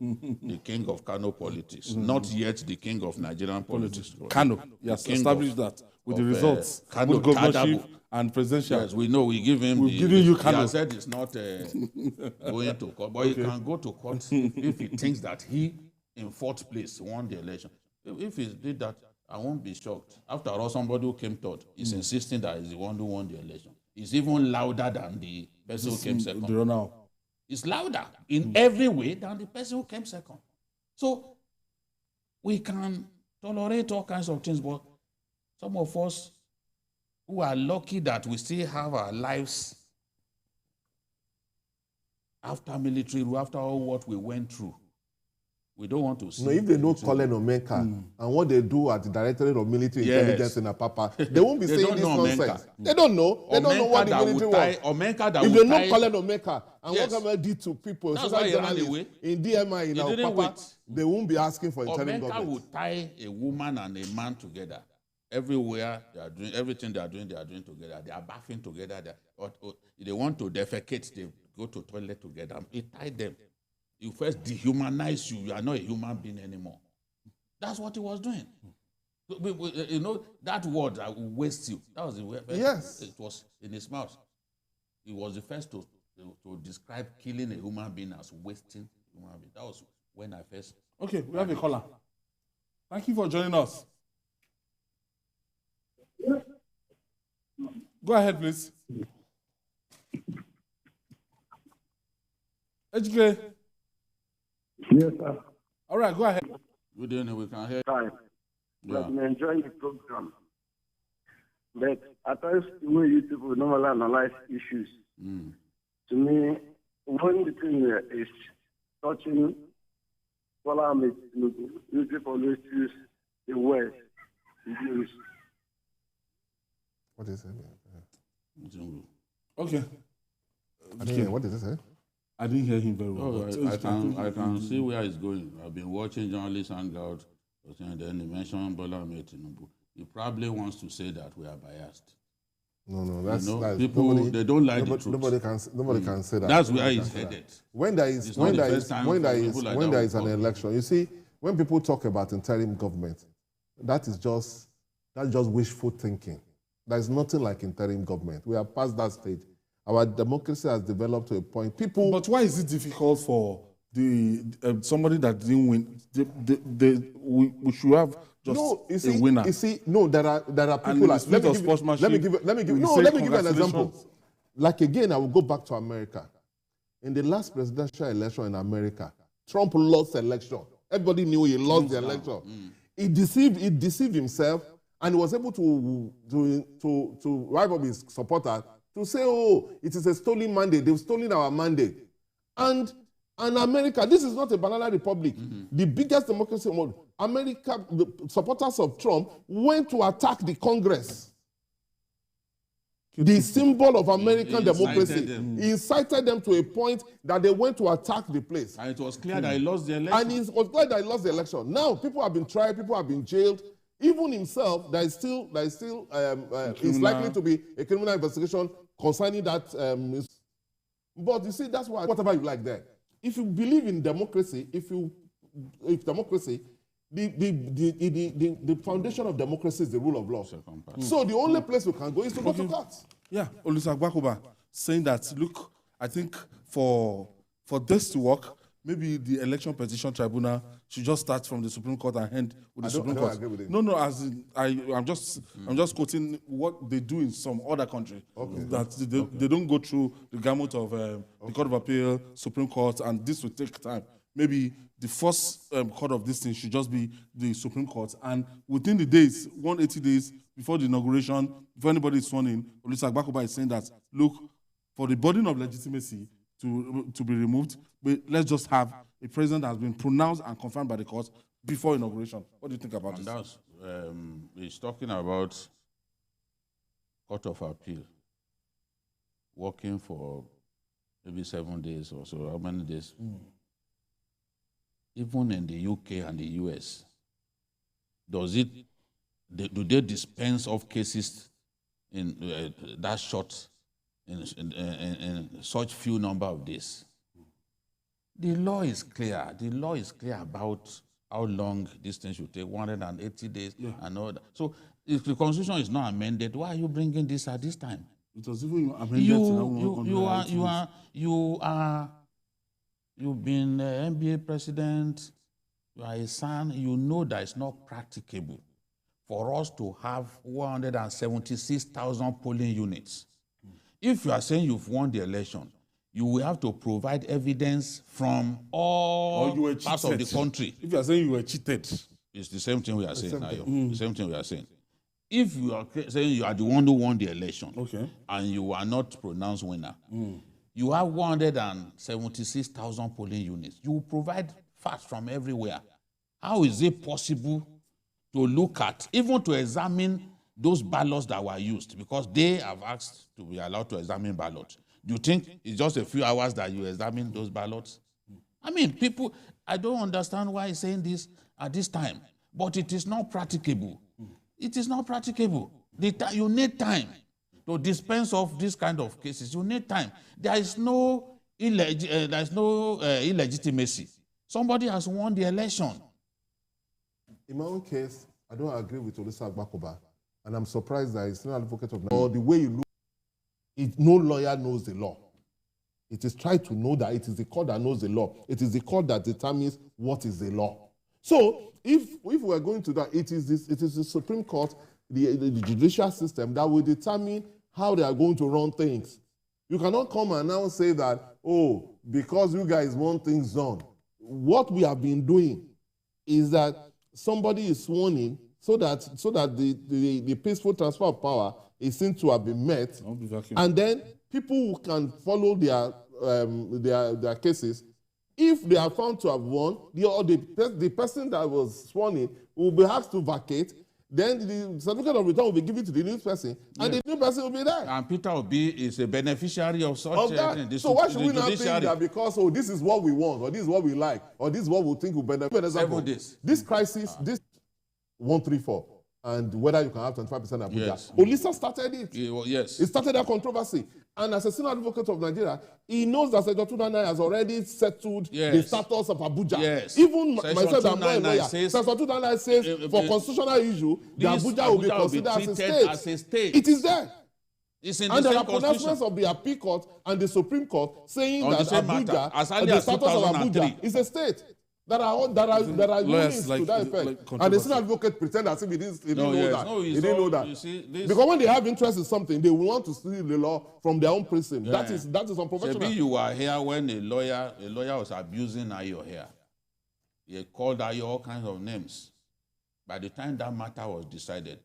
king of Kano politics. Not yet the king of Nigerian politics. Kano, yes, established that with the results, with governorship and presidential. Yes, we know, we give him... We're giving you Kano. He has said it's not going to court, but he can go to court if he thinks that he, in fourth place, won the election. If he did that, I won't be shocked. After all, somebody who came third is insisting that he's the one who won the election. It's even louder than the person who came second. It's louder in every way than the person who came second. So we can tolerate all kinds of things, but some of us who are lucky that we still have our lives after military rule, after all what we went through, we don't want to see. No, if they know Colin Omenka and what they do at the Directorate of Military Intelligence in Apapa, they won't be saying this nonsense. They don't know. They don't know what the military was. If they know Colin Omenka and what Omenka did to people, especially journalists in DMI in Apapa, they won't be asking for interim government. Omenka would tie a woman and a man together. Everywhere they are doing, everything they are doing together. They are bathing together. They want to defecate, they go to toilet together. He tied them. You first dehumanize you. You are not a human being anymore. That's what he was doing. You know, that word, that will waste you. That was the word. Yes. It was in his mouth. He was the first to describe killing a human being as wasting a human being. That was when I first... Okay, we have a caller. Thank you for joining us. Go ahead, please. HK. Yes, sir. All right, go ahead. Good evening, we can hear. Hi. Yeah. I've been enjoying the program. But at times, the way you people normally analyze issues, to me, one thing is touching you people always use the word to use. What is it? Okay. What did he say? I didn't hear him very well. I can see where he's going. I've been watching journalists Hangout, and then he mentioned Bola Ahmed Tinubu. He probably wants to say that we are biased. No, that's people nobody, they don't like nobody, the truth. Nobody can say that. That's where it's headed. When there is an election, you see, when people talk about interim government, that's just wishful thinking. There's nothing like interim government. We are past that stage. Our democracy has developed to a point. People. But why is it difficult for somebody that didn't win? We should have just a winner. You see, no, there are people like. Let me give you an example. Like again, I will go back to America. In the last presidential election in America, Trump lost the election. Everybody knew he lost the election. He deceived himself, and he was able to rive up his supporters to say, "Oh, it is a stolen mandate. They've stolen our mandate." And America, this is not a banana republic. The biggest democracy in the world. America, the supporters of Trump went to attack the Congress. The symbol of American democracy. He incited them to a point that they went to attack the place. And it was clear that he lost the election. And it was clear that he lost the election. Now, people have been tried, people have been jailed. Even himself, there is likely to be a criminal investigation concerning that. But you see, that's why, whatever you like there. If you believe in democracy, if democracy, the foundation of democracy is the rule of law. So the only place we can go is to go to court. Yeah, Olusegun saying that, look, I think for this to work, maybe the election petition tribunal should just start from the Supreme Court and end with the Supreme Court. Agree with him. No, as in, I'm just quoting what they do in some other country. Okay. That they don't go through the gamut of the Court of Appeal, Supreme Court, and this will take time. Maybe the first court of this thing should just be the Supreme Court, and within the days, 180 days before the inauguration, before anybody is sworn in, Olusegun is saying that, look, for the burden of legitimacy to be removed, but let's just have a president that has been pronounced and confirmed by the court before inauguration. What do you think about this? He's talking about Court of Appeal working for maybe 7 days or so. How many days? Even in the UK and the US, do they dispense of cases in that short, in such few number of days? The law is clear. The law is clear about how long this thing should take, 180 days and all that. So if the Constitution is not amended, why are you bringing this at this time? It was even amended. You've been NBA president, you are a son, you know that it's not practicable for us to have 176,000 polling units. If you are saying you've won the election, you will have to provide evidence from all parts of the country. If you are saying you were cheated, it's the same thing we are saying now. The same thing we are saying. If you are saying you are the one who won the election, and you are not pronounced winner, you have 176,000 polling units. You provide facts from everywhere. How is it possible to look at, even to examine those ballots that were used? Because they have asked to be allowed to examine ballots. Do you think it's just a few hours that you examine those ballots? I mean, people, I don't understand why he's saying this at this time, but it is not practicable. It is not practicable. You need time to dispense of this kind of cases. You need time. There is no illegitimacy. Somebody has won the election. In my own case, I don't agree with Olusegun, and I'm surprised that he's still an advocate of or the way you look. No lawyer knows the law. It is trying to know that it is the court that knows the law. It is the court that determines what is the law. So if we're going to that, it is the Supreme Court, the judicial system that will determine how they are going to run things. You cannot come and now say that, oh, because you guys want things done. What we have been doing is that somebody is sworn in so that the peaceful transfer of power is seen to have been met, and then people who can follow their cases, if they are found to have won, the person that was sworn in will be asked to vacate. Then the certificate of return will be given to the new person, and the new person will be there. And Peter Obi is a beneficiary of such thing. So why should we not think that because this is what we want, or this is what we like, or this is what we think will benefit? 7 days. This crisis, this 134, and whether you can have 25% Abuja. Yes. Olisa started it. Yes. It started that controversy. And as a senior advocate of Nigeria, he knows that Section 299 has already settled the status of Abuja. Yes. Even Section myself, I'm not a lawyer. says, Section 299 says for constitutional issue, the Abuja will be considered as a state. It is there. It's in and the there same are pronouncements of the Appeal Court and the Supreme Court saying on that the Abuja, as early the as status of 2003. Abuja is a state. There are rulings to that effect. And the senior advocate pretend as if he didn't know that. No, he didn't know that. You see, because when they have interest in something, they will want to steal the law from their own prison. Yeah. That is unprofessional. Maybe you were here when a lawyer was abusing Ayo here. He called Ayo all kinds of names. By the time that matter was decided,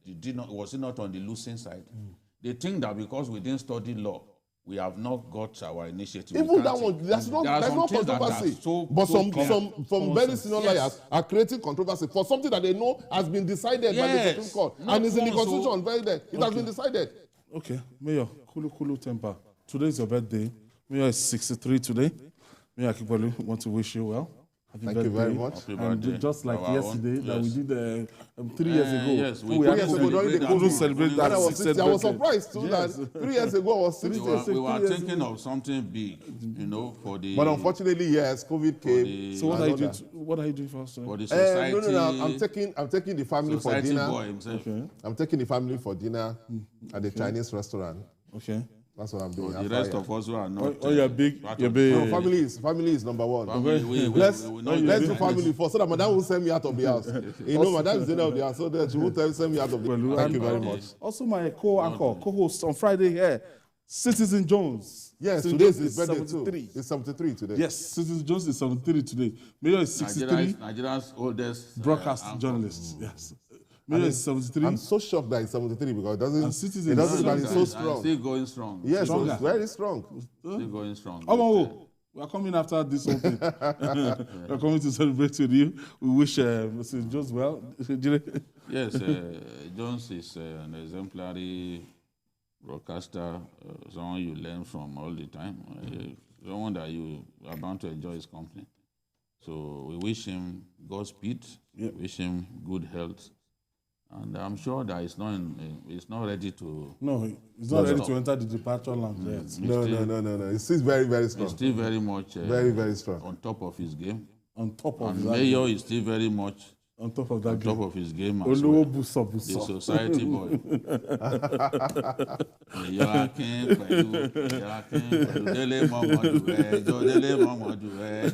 was it not on the losing side? They think that because we didn't study law, we have not got our initiative. Even that one, there's no controversy. But some very senior lawyers are creating controversy for something that they know has been decided by the Supreme Court. And it's in the Constitution, very there. It has been decided. Okay, Mayor, Kulu temper. Today is your birthday. Mayor is 63 today. Mayor Akipolu, want to wish you well. Thank you very much. And just like yesterday, that we did 3 years ago. Yes, we had to celebrate that. I was surprised too that 3 years ago was 6 years. We were thinking of something big, for the. But unfortunately, yes, COVID came. So what are you doing for us? For the society. No. I'm taking the family for dinner. Boy himself. Okay. I'm taking the family for dinner at the Chinese restaurant. Okay. That's what I'm doing. The rest of us who are not. You're big. No, family is number one. Let's do family first, so that madam will send me out of the house. Madam is in the house, so that she won't send me out of the house. Thank you very much. Also, my co-host on Friday here, Citizen Jones. Yes, today is his birthday too. It's 73 today. Yes, Citizen Jones is 73 today. Mayor is 63. Nigeria's oldest broadcast journalist. Yes. Mayor is 73. I'm so shocked that it's 73 because it doesn't it's so strong. Still going strong. Yes, it's very strong. Still going strong. We are coming after this whole thing. We are coming to celebrate with you. We wish Mr. Jones well. Yes, Jones is an exemplary broadcaster, someone you learn from all the time, someone that you are bound to enjoy his company. So we wish him Godspeed, wish him good health. And I'm sure that he's not ready to. No, he's not ready to enter the departure lounge. No. He's still very, very strong. He's still very much very, very strong. On top of his game. On top of and Mayor is still very much on top of that on game. Top of his game as well. The society boy.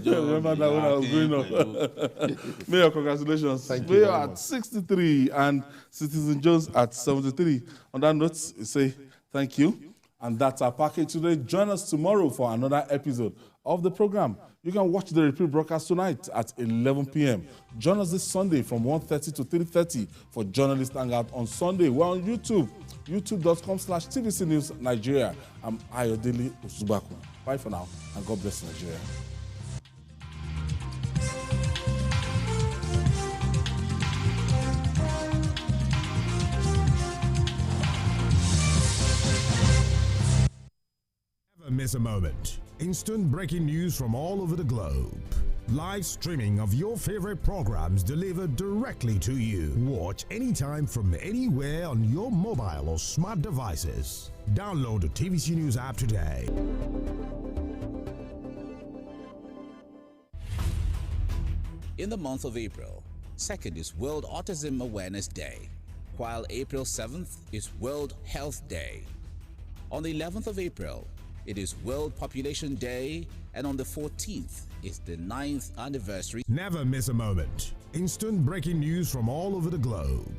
Remember that when I was growing up. Mayor, congratulations. Thank you. Mayor at 63 and Citizen Jones at 73. On that note, say thank you. And that's our package today. Join us tomorrow for another episode of the program. You can watch the repeat broadcast tonight at 11 p.m. Join us this Sunday from 1:30 to 3:30 for Journalist Hangout on Sunday. We're on YouTube, youtube.com/TVC News Nigeria. I'm Ayodele Osubaku. Bye for now, and God bless Nigeria. Never miss a moment. Instant breaking news from all over the globe. Live streaming of your favorite programs delivered directly to you. Watch anytime from anywhere on your mobile or smart devices. Download the TVC News app today. In the month of April, 2nd is World Autism Awareness Day, while April 7th is World Health Day. On the 11th of April, it is World Population Day, and on the 14th is the 9th anniversary. Never miss a moment. Instant breaking news from all over the globe.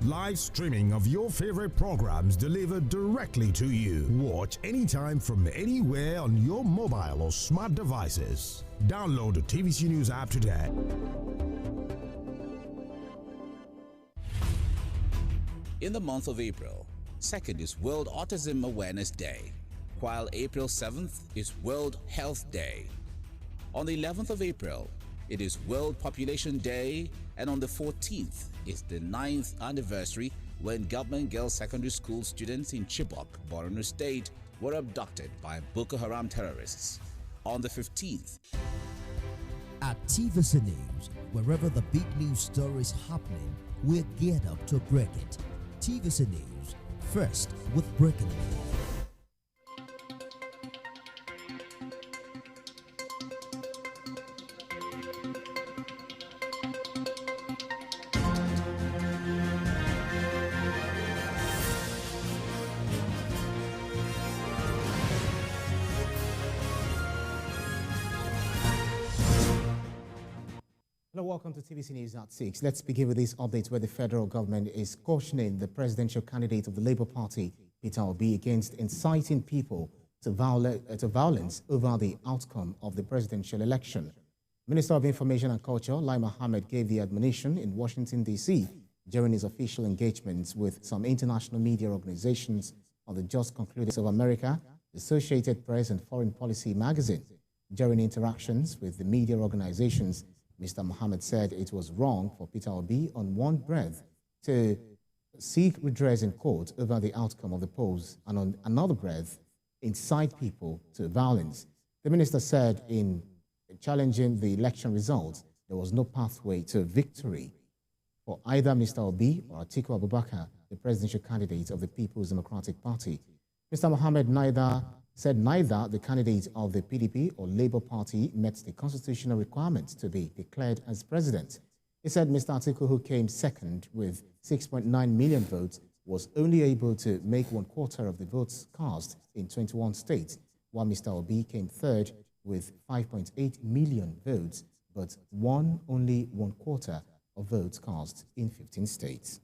Live streaming of your favorite programs delivered directly to you. Watch anytime from anywhere on your mobile or smart devices. Download the TVC News app today. In the month of April, 2nd is World Autism Awareness Day, while April 7th is World Health Day. On the 11th of April, it is World Population Day, and on the 14th is the 9th anniversary when government girls secondary school students in Chibok, Borno State, were abducted by Boko Haram terrorists. On the 15th, at TVC News, Wherever the big news story is happening, we're geared up to break it. TVC News, first with breaking news. Welcome to TVC News at 6. Let's begin with this update where the federal government is cautioning the presidential candidate of the Labour Party, Peter Obi, against inciting people to violence over the outcome of the presidential election. Minister of Information and Culture, Lai Mohammed, gave the admonition in Washington, D.C. during his official engagements with some international media organizations on the just concluded of America, Associated Press and Foreign Policy magazine. During interactions with the media organizations, Mr. Mohammed said it was wrong for Peter Obi on one breath to seek redress in court over the outcome of the polls and on another breath incite people to violence. The minister said in challenging the election results, there was no pathway to victory for either Mr. Obi or Atiku Abubakar, the presidential candidate of the People's Democratic Party. Mr. Mohammed said neither the candidate of the PDP or Labour Party met the constitutional requirements to be declared as president. He said Mr. Atiku, who came second with 6.9 million votes, was only able to make 1/4 of the votes cast in 21 states, while Mr. Obi came third with 5.8 million votes, but won only 1/4 of votes cast in 15 states.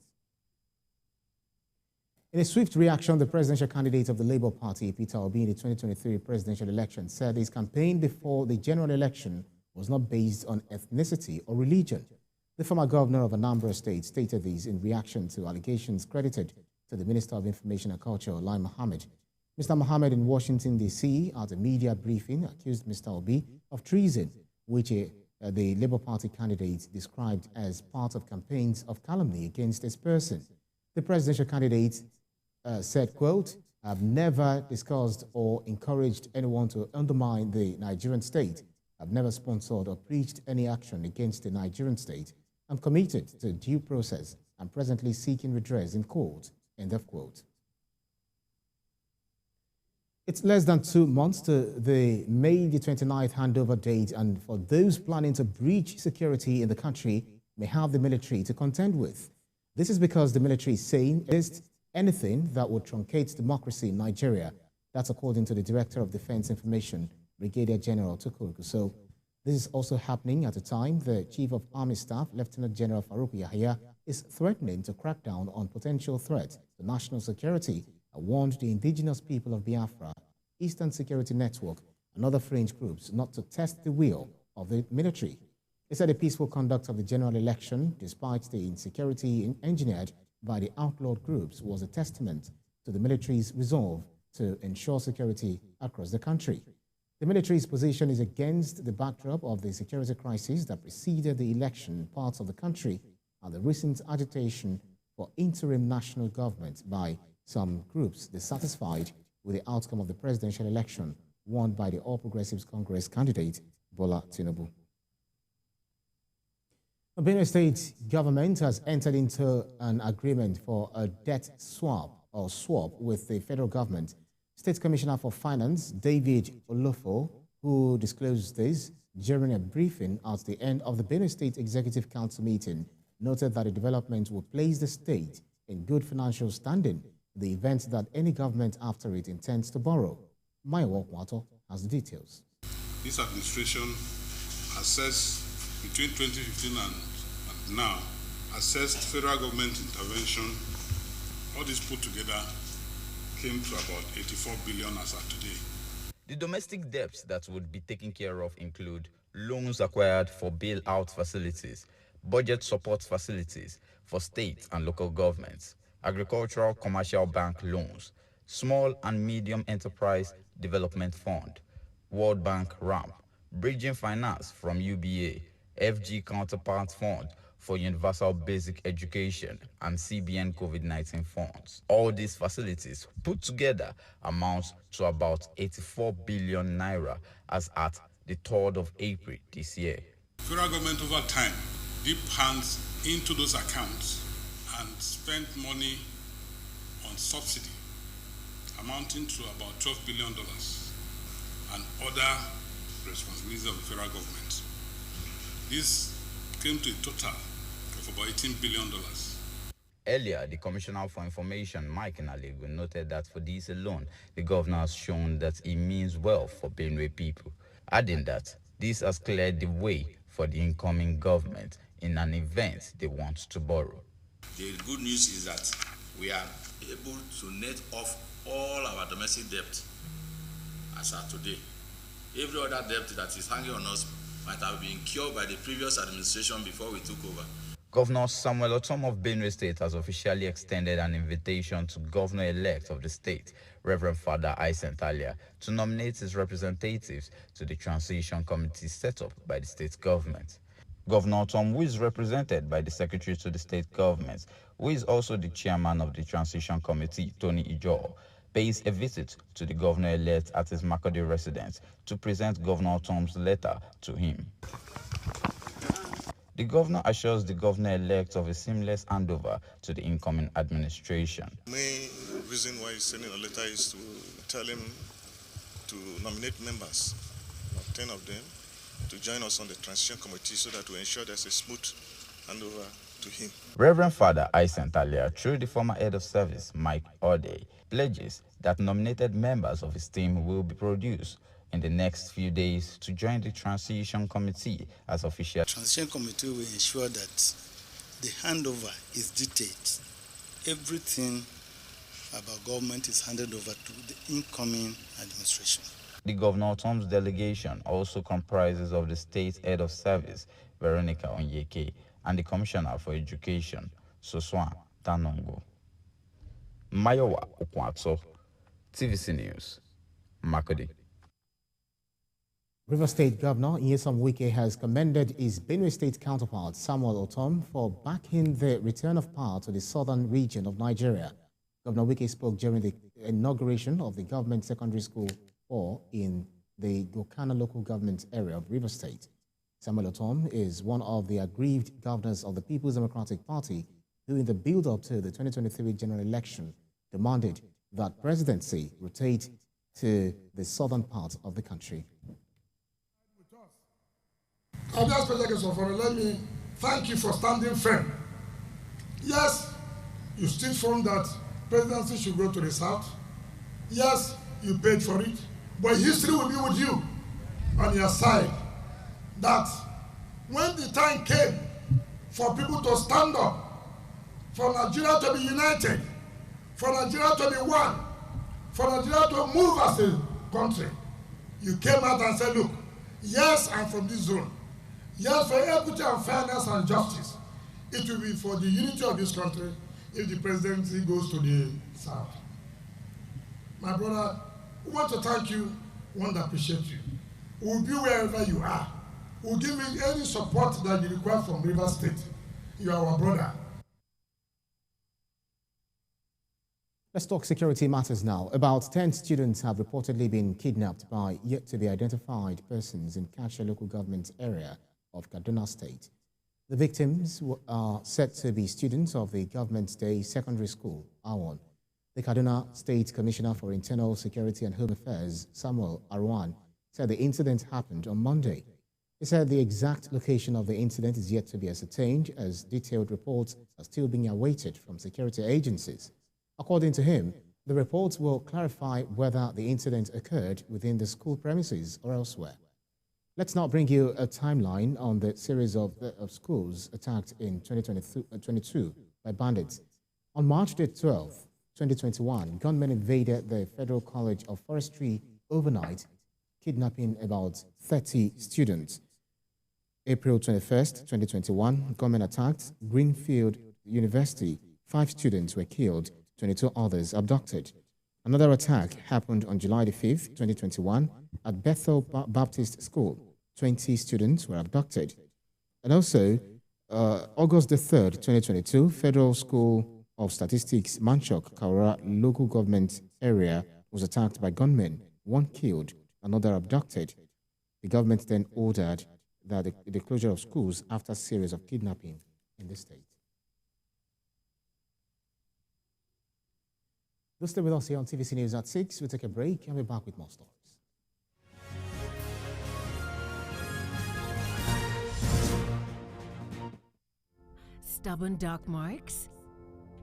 In a swift reaction, the presidential candidate of the Labour Party, Peter Obi, in the 2023 presidential election said his campaign before the general election was not based on ethnicity or religion. The former governor of Anambra State stated this in reaction to allegations credited to the Minister of Information and Culture, Lai Mohammed. Mr. Mohammed in Washington, D.C., at a media briefing, accused Mr. Obi of treason, which the Labour Party candidate described as part of campaigns of calumny against his person. The presidential candidate said, quote, "I've never discussed or encouraged anyone to undermine the Nigerian state. I've never sponsored or preached any action against the Nigerian state. I'm committed to due process and presently seeking redress in court," end of quote. It's less than 2 months to the May the 29th handover date, and for those planning to breach security in the country may have the military to contend with. This is because the military is saying it's anything that would truncate democracy in Nigeria. That's according to the Director of Defense Information, Brigadier General Tukur. So this is also happening at a time the Chief of Army Staff, Lieutenant General Farouk Yahya, is threatening to crack down on potential threats to national security and warned the indigenous people of Biafra, Eastern Security Network, and other fringe groups not to test the will of the military. He said the peaceful conduct of the general election, despite the insecurity engineered by the outlawed groups, was a testament to the military's resolve to ensure security across the country. The military's position is against the backdrop of the security crisis that preceded the election in parts of the country and the recent agitation for interim national government by some groups dissatisfied with the outcome of the presidential election won by the All Progressives Congress candidate, Bola Tinubu. The Benue State government has entered into an agreement for a debt swap with the federal government. State Commissioner for Finance, David Olofo, who disclosed this during a briefing at the end of the Benue State Executive Council meeting, noted that the development will place the state in good financial standing in the event that any government after it intends to borrow. Maiwo Kwato has the details. This administration assessed between 2015 and now, assessed federal government intervention. All this put together came to about 84 billion as of today. The domestic debts that would be taken care of include loans acquired for bailout facilities, budget support facilities for state and local governments, agricultural commercial bank loans, small and medium enterprise development fund, World Bank RAMP, bridging finance from UBA, FG Counterpart Fund for Universal Basic Education, and CBN COVID-19 funds. All these facilities put together amounts to about 84 billion naira as at the 3rd of April this year. Federal government over time dip hands into those accounts and spend money on subsidy amounting to about $12 billion and other responsibilities of the federal government. This came to a total of about $18 billion. Earlier, the Commissioner for Information, Mike Nalego, noted that for this alone, the governor has shown that he means well for Benue people, adding that this has cleared the way for the incoming government in an event they want to borrow. The good news is that we are able to net off all our domestic debt as of today. Every other debt that is hanging on us might have been cured by the previous administration before we took over. Governor Samuel Otom of Benue State has officially extended an invitation to Governor-elect of the state, Reverend Father Isen Talia, to nominate his representatives to the transition committee set up by the state government. Governor Otom, who is represented by the Secretary to the state government, who is also the chairman of the transition committee, Tony Ijo, pays a visit to the governor-elect at his Makurdi residence to present Governor Otom's letter to him. The governor assures the governor-elect of a seamless handover to the incoming administration. The main reason why he's sending a letter is to tell him to nominate members, 10 of them, to join us on the transition committee so that we ensure there's a smooth handover to him. Reverend Father Isen Talia, through the former head of service, Mike Ode, pledges that nominated members of his team will be produced in the next few days to join the transition committee as official. Transition committee will ensure that the handover is detailed. Everything about government is handed over to the incoming administration. The Governor Tom's delegation also comprises of the state head of service, Veronica Onyeke, and the Commissioner for Education, Soswan Tanongo. Mayowa Okwatso, TVC News, Makurdi. River State Governor Nyesom Wike has commended his Benue State counterpart Samuel Otom for backing the return of power to the southern region of Nigeria. Governor Wike spoke during the inauguration of the government secondary school in the Gokana local government area of River State. Samuel Otom is one of the aggrieved governors of the People's Democratic Party who, in the build-up to the 2023 general election, demanded that presidency rotate to the southern part of the country. Special guest of honor, let me thank you for standing firm. Yes, you stood firm that presidency should go to the south. Yes, you paid for it. But history will be with you on your side. That when the time came for people to stand up, for Nigeria to be united, for Nigeria to be one, for Nigeria to move as a country, you came out and said, look, yes, I'm from this zone. Yes, for equity and fairness and justice. It will be for the unity of this country if the presidency goes to the south. My brother, we want to thank you, we want to appreciate you. We'll be wherever you are. We'll give you any support that you require from River State. You are our brother. Let's talk security matters now. About 10 students have reportedly been kidnapped by yet-to-be-identified persons in Kacha local government area of Kaduna State. The victims are said to be students of the Government Day Secondary School, Awon. The Kaduna State Commissioner for Internal Security and Home Affairs, Samuel Arwan, said the incident happened on Monday. He said the exact location of the incident is yet to be ascertained, as detailed reports are still being awaited from security agencies. According to him, the reports will clarify whether the incident occurred within the school premises or elsewhere. Let's now bring you a timeline on the series of schools attacked in 2022 by bandits. On March 12, 2021, gunmen invaded the Federal College of Forestry overnight, kidnapping about 30 students. April 21st, 2021, gunmen attacked Greenfield University. 5 students were killed, 22 others abducted. Another attack happened on July 5th, 2021, at Bethel Baptist School. 20 students were abducted. And also, August 3rd, 2022, Federal School of Statistics, Manchok, Kaura local government area was attacked by gunmen. 1 killed, another abducted. The government then ordered the closure of schools after a series of kidnapping in the state. Do stay with us here on TVC News at 6. We'll take a break and we'll be back with more stories. Stubborn dark marks?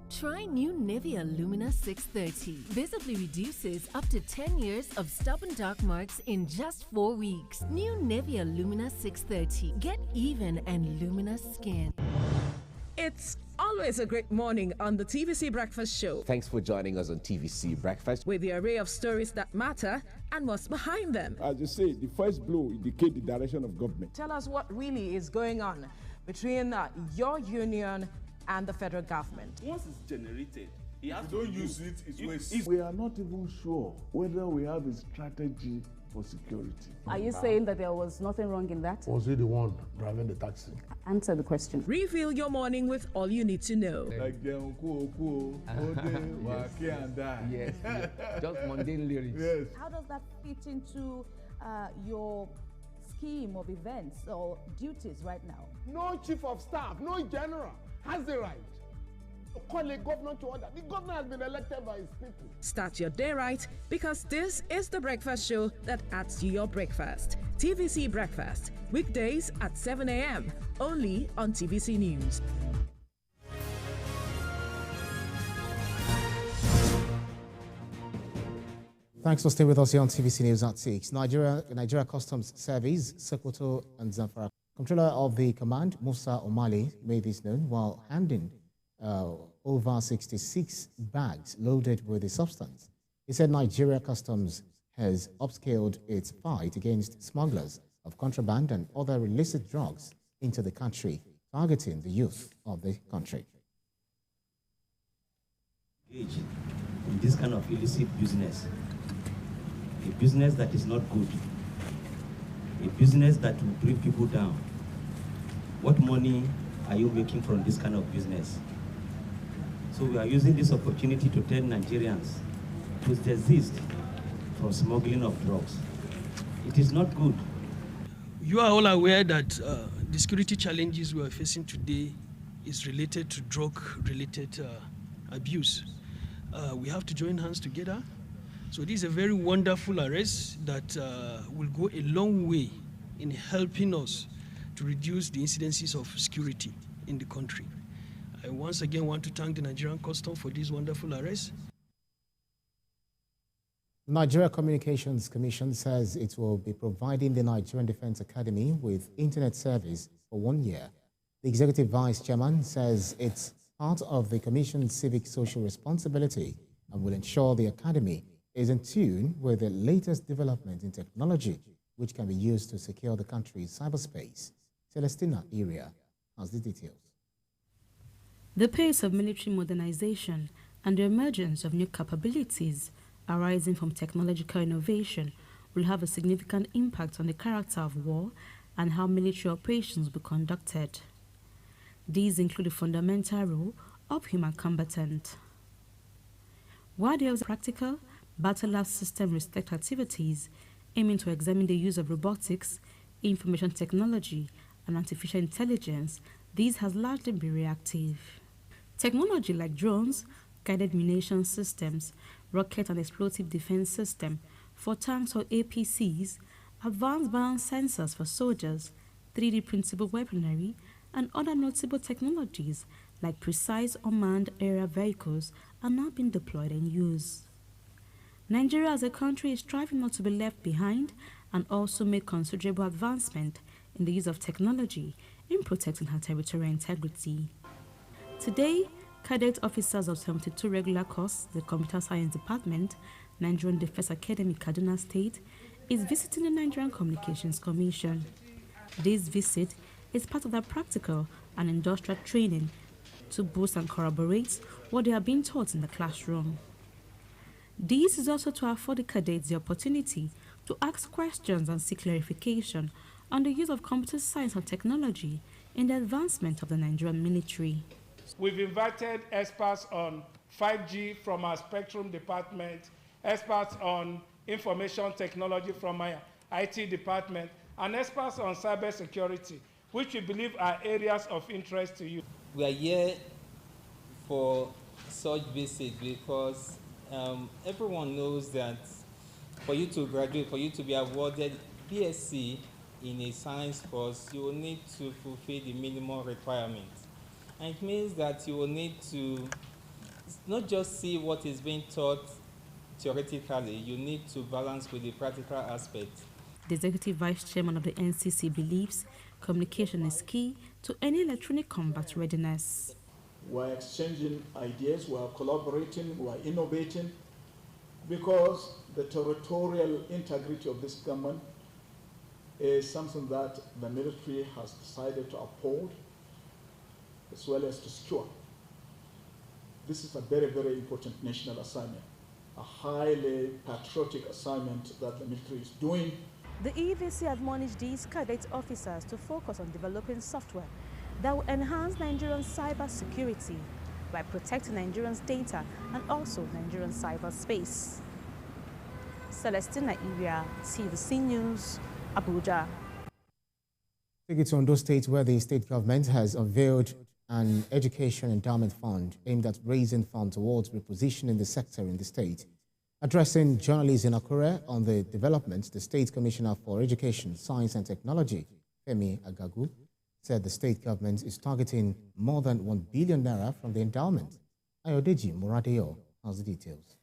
Try new Nivea Lumina 630. Visibly reduces up to 10 years of stubborn dark marks in just 4 weeks. New Nivea Lumina 630. Get even and luminous skin. It's always a great morning on the TVC Breakfast Show. Thanks for joining us on TVC Breakfast. With the array of stories that matter and what's behind them. As you say, the first blow indicates the direction of government. Tell us what really is going on between your union and the federal government. Once it's generated, if you don't use it, it's waste. We are not even sure whether we have a strategy for security. Are you saying that there was nothing wrong in that? Was he the one driving the taxi? Answer the question. Reveal your morning with all you need to know. Like yes, just mundane lyrics. Yes. How does that fit into your scheme of events or duties right now? No chief of staff, no general has the right to call a governor to order. The governor has been elected by his people. Start your day right, because this is the breakfast show that adds to your breakfast. TVC Breakfast, weekdays at 7 a.m. only on TVC News. Thanks for staying with us here on TVC News at 6. Nigeria Customs Service, Sokoto and Zamfara. Controller of the command, Musa Omali, made this known while handing over 66 bags loaded with the substance. He said Nigeria Customs has upscaled its fight against smugglers of contraband and other illicit drugs into the country, targeting the youth of the country. Engage in this kind of illicit business, a business that is not good, a business that will bring people down. What money are you making from this kind of business? So we are using this opportunity to tell Nigerians to desist from smuggling of drugs. It is not good. You are all aware that the security challenges we are facing today is related to drug-related abuse. We have to join hands together. So this is a very wonderful arrest that will go a long way in helping us to reduce the incidences of security in the country. I once again want to thank the Nigerian Customs for this wonderful arrest. The Nigeria Communications Commission says it will be providing the Nigerian Defense Academy with internet service for 1 year. The Executive Vice Chairman says it's part of the Commission's civic social responsibility and will ensure the Academy is in tune with the latest development in technology, which can be used to secure the country's cyberspace. Celestina Iria has the details. The pace of military modernization and the emergence of new capabilities arising from technological innovation will have a significant impact on the character of war and how military operations will be conducted. These include the fundamental role of human combatant. While there is practical battle lab system research activities aiming to examine the use of robotics, information technology, and artificial intelligence, these has largely been reactive. Technology like drones, guided munition systems, rocket and explosive defense system for tanks or APCs, advanced balance sensors for soldiers, 3D printable weaponry, and other notable technologies like precise unmanned aerial vehicles are now being deployed and used. Nigeria as a country is striving not to be left behind and also make considerable advancement in the use of technology in protecting her territorial integrity. Today, cadet officers of 72 regular course, the Computer Science Department, Nigerian Defense Academy, Kaduna State, is visiting the Nigerian Communications Commission. This visit is part of their practical and industrial training to boost and corroborate what they are being taught in the classroom. This is also to afford the cadets the opportunity to ask questions and seek clarification on the use of computer science and technology in the advancement of the Nigerian military. We've invited experts on 5G from our Spectrum department, experts on information technology from my IT department, and experts on cybersecurity, which we believe are areas of interest to you. We are here for such visit because everyone knows that for you to graduate, for you to be awarded BSc in a science course, you will need to fulfill the minimum requirements. And it means that you will need to not just see what is being taught theoretically, you need to balance with the practical aspect. The Executive Vice Chairman of the NCC believes communication is key to any electronic combat readiness. We're exchanging ideas, we're collaborating, we're innovating, because the territorial integrity of this government is something that the military has decided to uphold as well as to secure. This is a very, very important national assignment, a highly patriotic assignment that the military is doing. The EVC admonished these cadet officers to focus on developing software that will enhance Nigerian cyber security by protecting Nigerians' data and also Nigerian cyberspace. Celestina Iria, TVC News, Abuja. Take it to Ondo State, where the state government has unveiled an education endowment fund aimed at raising funds towards repositioning the sector in the state. Addressing journalists in Akure on the development, the State Commissioner for Education, Science and Technology, Femi Agagu, said the state government is targeting more than 1 billion naira from the endowment. Ayodeji Muradeyo has the details.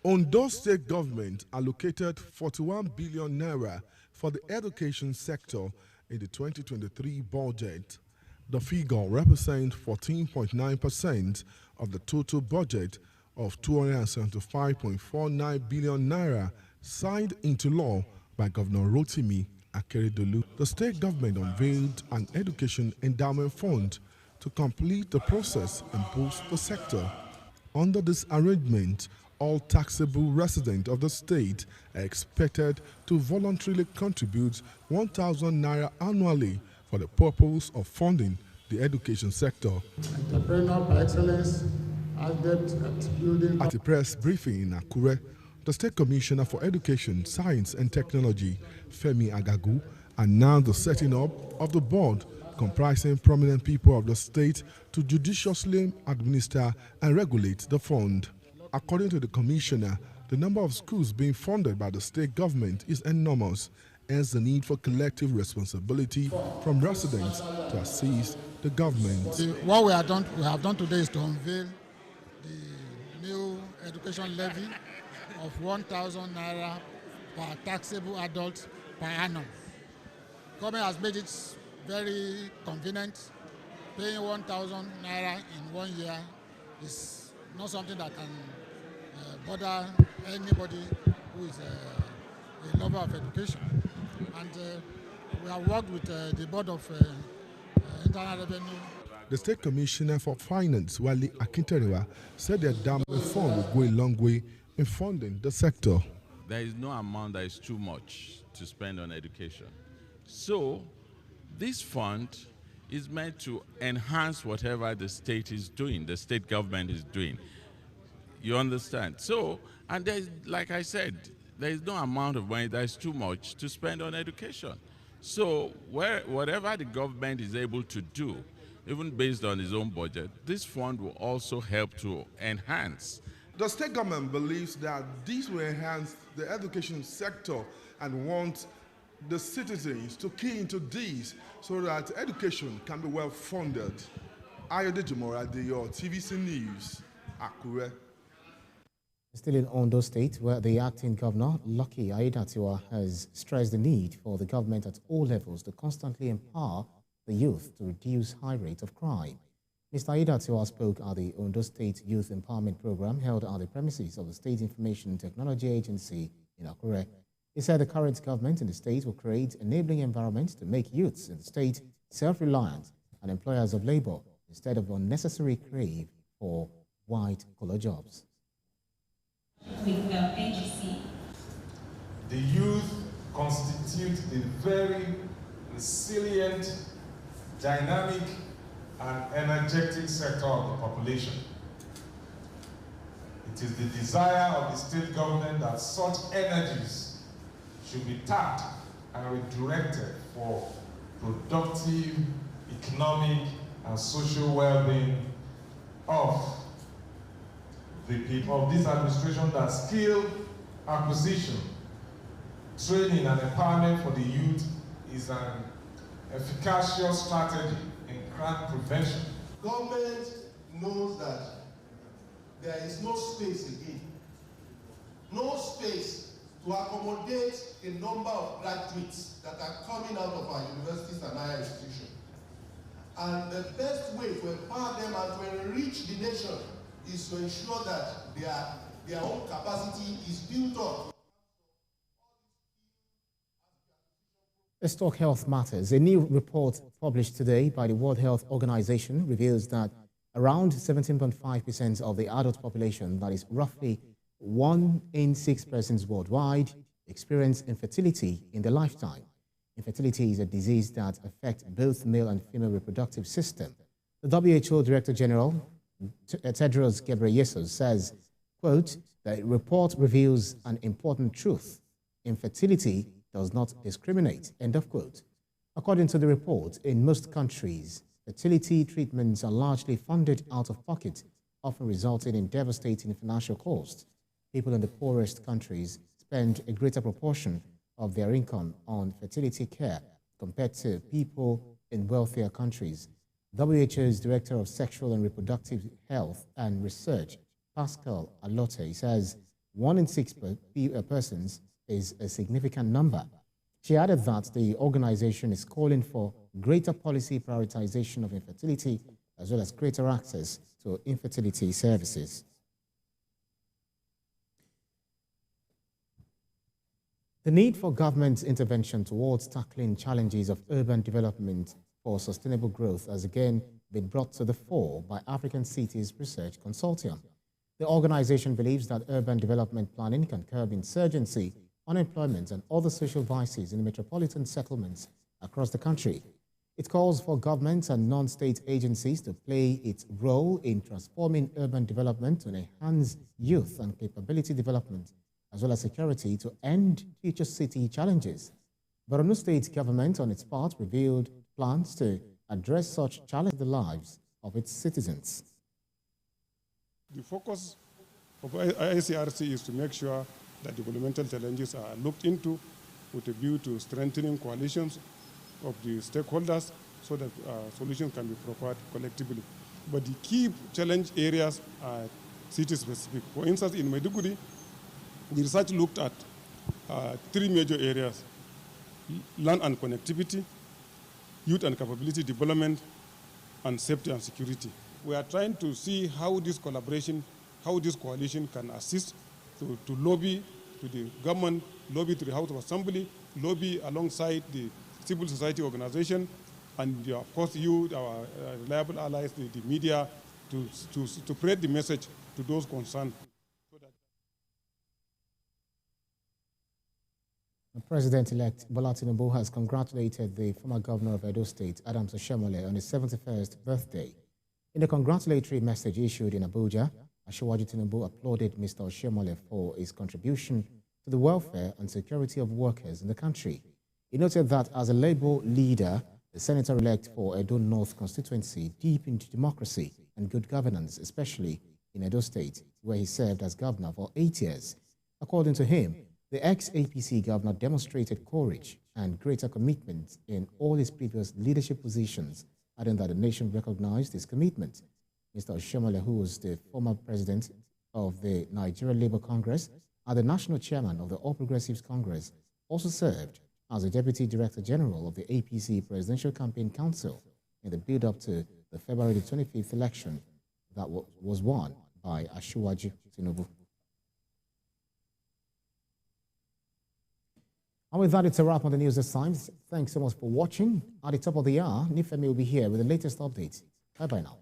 Ondo State government allocated 41 billion naira for the education sector in the 2023 budget. The figure represents 14.9% of the total budget of 275.49 billion naira signed into law by Governor Rotimi Akeredolu. The state government unveiled an education endowment fund to complete the process and boost the sector. Under this arrangement, all taxable residents of the state are expected to voluntarily contribute 1,000 naira annually for the purpose of funding the education sector. Entrepreneur by excellence, adept at building. At a press briefing in Akure, the State Commissioner for Education, Science and Technology, Femi Agagu, announced the setting up of the board comprising prominent people of the state to judiciously administer and regulate the fund. According to the Commissioner, the number of schools being funded by the state government is enormous, hence the need for collective responsibility from residents to assist the government. What we have done today is to unveil the new education levy of 1,000 naira per taxable adult per annum. Government has made it very convenient. Paying 1,000 naira in 1 year is not something that can bother anybody who is a lover of education. And we have worked with the Board of Internal Revenue. The State Commissioner for Finance, Wale Akinterewa, said the endowment fund will go a long way in funding the sector. There is no amount that is too much to spend on education. So this fund is meant to enhance whatever the state is doing, the state government is doing. You understand? So, and there's, like I said, there is no amount of money that is too much to spend on education. So whatever the government is able to do, even based on its own budget, this fund will also help to enhance. The state government believes that this will enhance the education sector and wants the citizens to key into this so that education can be well funded. Ayodeji Moradeyo, TVC News, Akure. Still in Ondo State, where the acting governor, Lucky Aiyedatiwa, has stressed the need for the government at all levels to constantly empower the youth to reduce high rate of crime. Mr. Aiyedatiwa spoke at the Ondo State Youth Empowerment Program held at the premises of the State Information Technology Agency in Akure. He said the current government in the state will create enabling environments to make youths in the state self-reliant and employers of labor instead of unnecessary crave for white-collar jobs. With NGC. The youth constitute a very resilient, dynamic, and energetic sector of the population. It is the desire of the state government that such energies should be tapped and redirected for productive economic and social well-being of the people of this administration, that skill acquisition, training and empowerment for the youth is an efficacious strategy in crime prevention. Government knows that there is no space again, no space to accommodate a number of graduates that are coming out of our universities and higher institutions. And the best way to empower them and to enrich the nation is to ensure that their own capacity is built up. Let's talk health matters. A new report published today by the World Health Organization reveals that around 17.5% of the adult population, that is roughly 1 in 6 persons worldwide, experience infertility in their lifetime. Infertility is a disease that affects both male and female reproductive system. The WHO Director General, Tedros Ghebreyesus, says, quote, the report reveals an important truth. Infertility does not discriminate, end of quote. According to the report, in most countries, fertility treatments are largely funded out of pocket, often resulting in devastating financial costs. People in the poorest countries spend a greater proportion of their income on fertility care compared to people in wealthier countries. WHO's Director of Sexual and Reproductive Health and Research, Pascal Alote, says 1 in 6 persons is a significant number. She added that the organization is calling for greater policy prioritization of infertility as well as greater access to infertility services. The need for government intervention towards tackling challenges of urban development for sustainable growth has again been brought to the fore by African Cities Research Consortium. The organization believes that urban development planning can curb insurgency, unemployment, and other social vices in metropolitan settlements across the country. It calls for governments and non-state agencies to play its role in transforming urban development to enhance youth and capability development, as well as security to end future city challenges. Borno State government, on its part, revealed plans to address such challenges in the lives of its citizens. The focus of ICRC is to make sure that developmental challenges are looked into with a view to strengthening coalitions of the stakeholders so that solutions can be provided collectively. But the key challenge areas are city-specific. For instance, in Maiduguri, the research looked at 3 major areas: land and connectivity, youth and capability development, and safety and security. We are trying to see how this collaboration, how this coalition can assist to lobby to the government, lobby to the House of Assembly, lobby alongside the civil society organization, and of course you, our reliable allies, the media, to spread the message to those concerned. President-elect Bola Tinubu has congratulated the former governor of Edo State, Adams Oshomole, on his 71st birthday. In a congratulatory message issued in Abuja, Asiwaju Tinubu applauded Mr. Oshomole for his contribution to the welfare and security of workers in the country. He noted that as a Labour leader, the senator-elect for Edo North constituency deepened democracy and good governance, especially in Edo State, where he served as governor for 8 years. According to him, the ex-APC governor demonstrated courage and greater commitment in all his previous leadership positions, adding that the nation recognized his commitment. Mr. Oshomole, who was the former president of the Niger Labour Congress and the national chairman of the All Progressives Congress, also served as the deputy director general of the APC Presidential Campaign Council in the build-up to the February 25th election that was won by Asiwaju Tinubu. And with that, it's a wrap on the news this time. Thanks so much for watching. At the top of the hour, Nifemi will be here with the latest updates. Bye-bye now.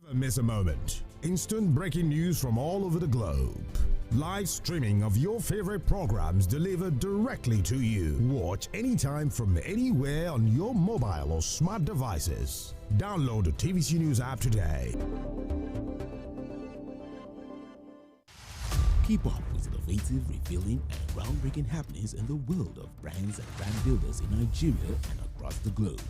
Never miss a moment. Instant breaking news from all over the globe. Live streaming of your favorite programs delivered directly to you. Watch anytime from anywhere on your mobile or smart devices. Download the TVC News app today. Keep up with innovative, revealing, and groundbreaking happenings in the world of brands and brand builders in Nigeria and across the globe.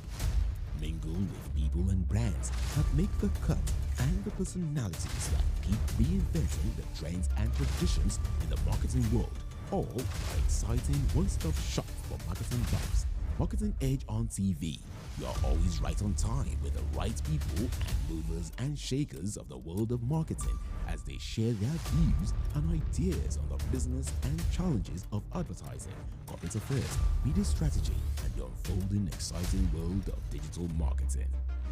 Mingle with people and brands that make the cut and the personalities that keep reinventing the trends and traditions in the marketing world. All are exciting one-stop shop for marketing buffs. Marketing Edge on TV. You are always right on time with the right people and movers and shakers of the world of marketing as they share their views and ideas on the business and challenges of advertising, corporate affairs, media strategy, and the unfolding exciting world of digital marketing.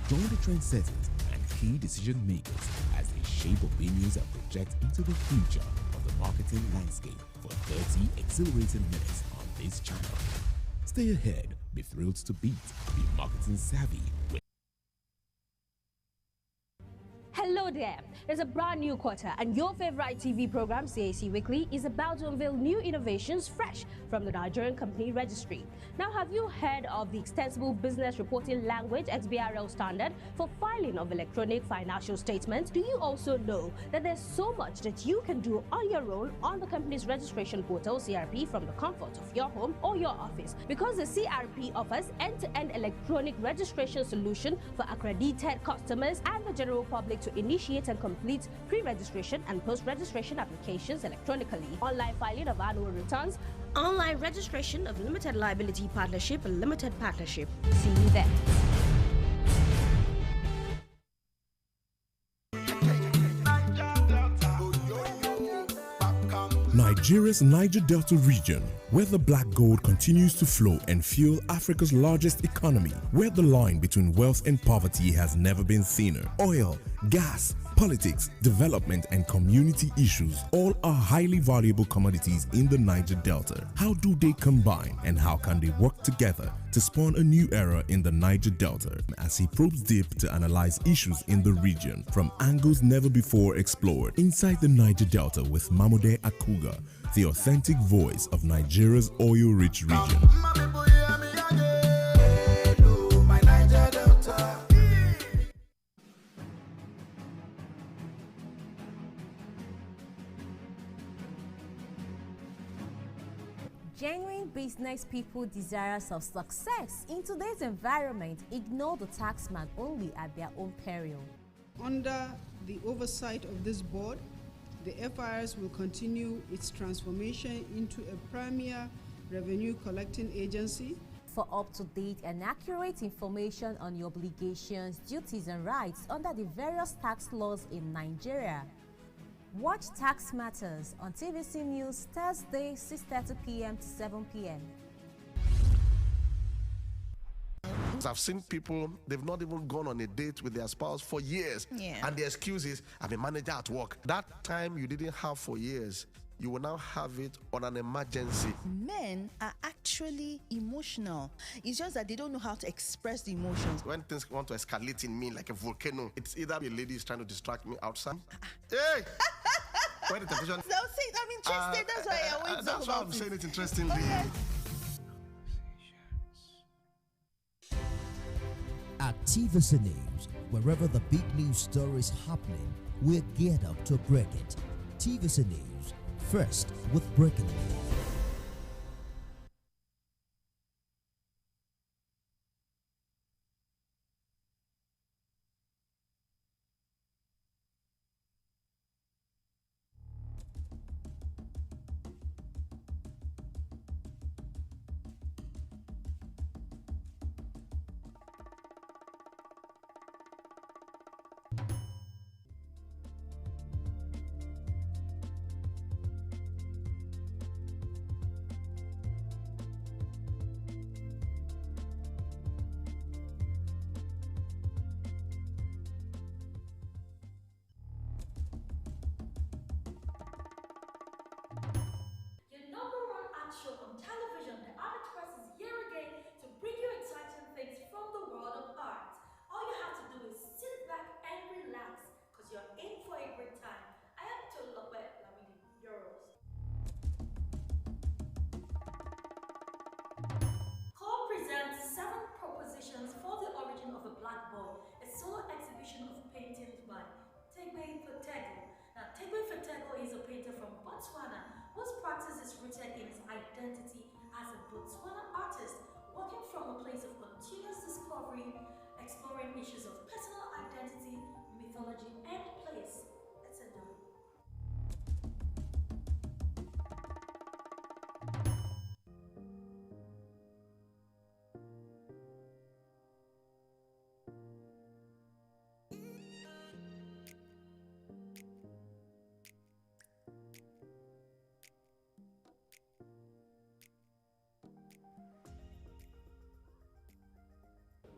Join the trendsetters and key decision makers as they shape opinions and project into the future of the marketing landscape for 30 exhilarating minutes on this channel. Stay ahead, be thrilled to beat, be marketing savvy. Hello there. It's a brand new quarter and your favorite TV program, CAC Weekly, is about to unveil new innovations fresh from the Nigerian Company Registry. Now, have you heard of the Extensible Business Reporting Language XBRL standard for filing of electronic financial statements? Do you also know that there's so much that you can do on your own on the company's registration portal, CRP, from the comfort of your home or your office? Because the CRP offers end-to-end electronic registration solution for accredited customers and the general public to initiate and complete pre-registration and post-registration applications electronically, online filing of annual returns, online registration of limited liability partnership and limited partnership. See you there. Nigeria's Niger Delta region, where the black gold continues to flow and fuel Africa's largest economy, where the line between wealth and poverty has never been thinner. Oil, gas, politics, development, and community issues all are highly valuable commodities in the Niger Delta. How do they combine, and how can they work together to spawn a new era in the Niger Delta? As he probes deep to analyze issues in the region from angles never before explored. Inside the Niger Delta with Mamode Akuga, the authentic voice of Nigeria's oil-rich region. Genuine business people desirous of success in today's environment ignore the taxman only at their own peril. Under the oversight of this board, the FIRS will continue its transformation into a premier revenue collecting agency. For up-to-date and accurate information on your obligations, duties and rights under the various tax laws in Nigeria, watch Tax Matters on TVC News Thursday, 6:30 p.m. to 7 p.m. I've seen people, they've not even gone on a date with their spouse for years. Yeah. And the excuse is, I'm a manager at work. That time you didn't have for years, you will now have it on an emergency. Men are actually emotional. It's just that they don't know how to express the emotions. When things want to escalate in me like a volcano, it's either a lady is trying to distract me outside. Hey! When the temptation. So see, I'm interested. That's why I always That's why I'm saying it interestingly. Okay. At TVC News, wherever the big news story is happening, we're geared up to break it. TVC News, first with breaking news. Tegbe Fetego. Now, Tegbe Fetego is a painter from Botswana whose practice is rooted in his identity as a Botswana artist, working from a place of continuous discovery, exploring issues of personal identity, mythology, and place. Let's enjoy.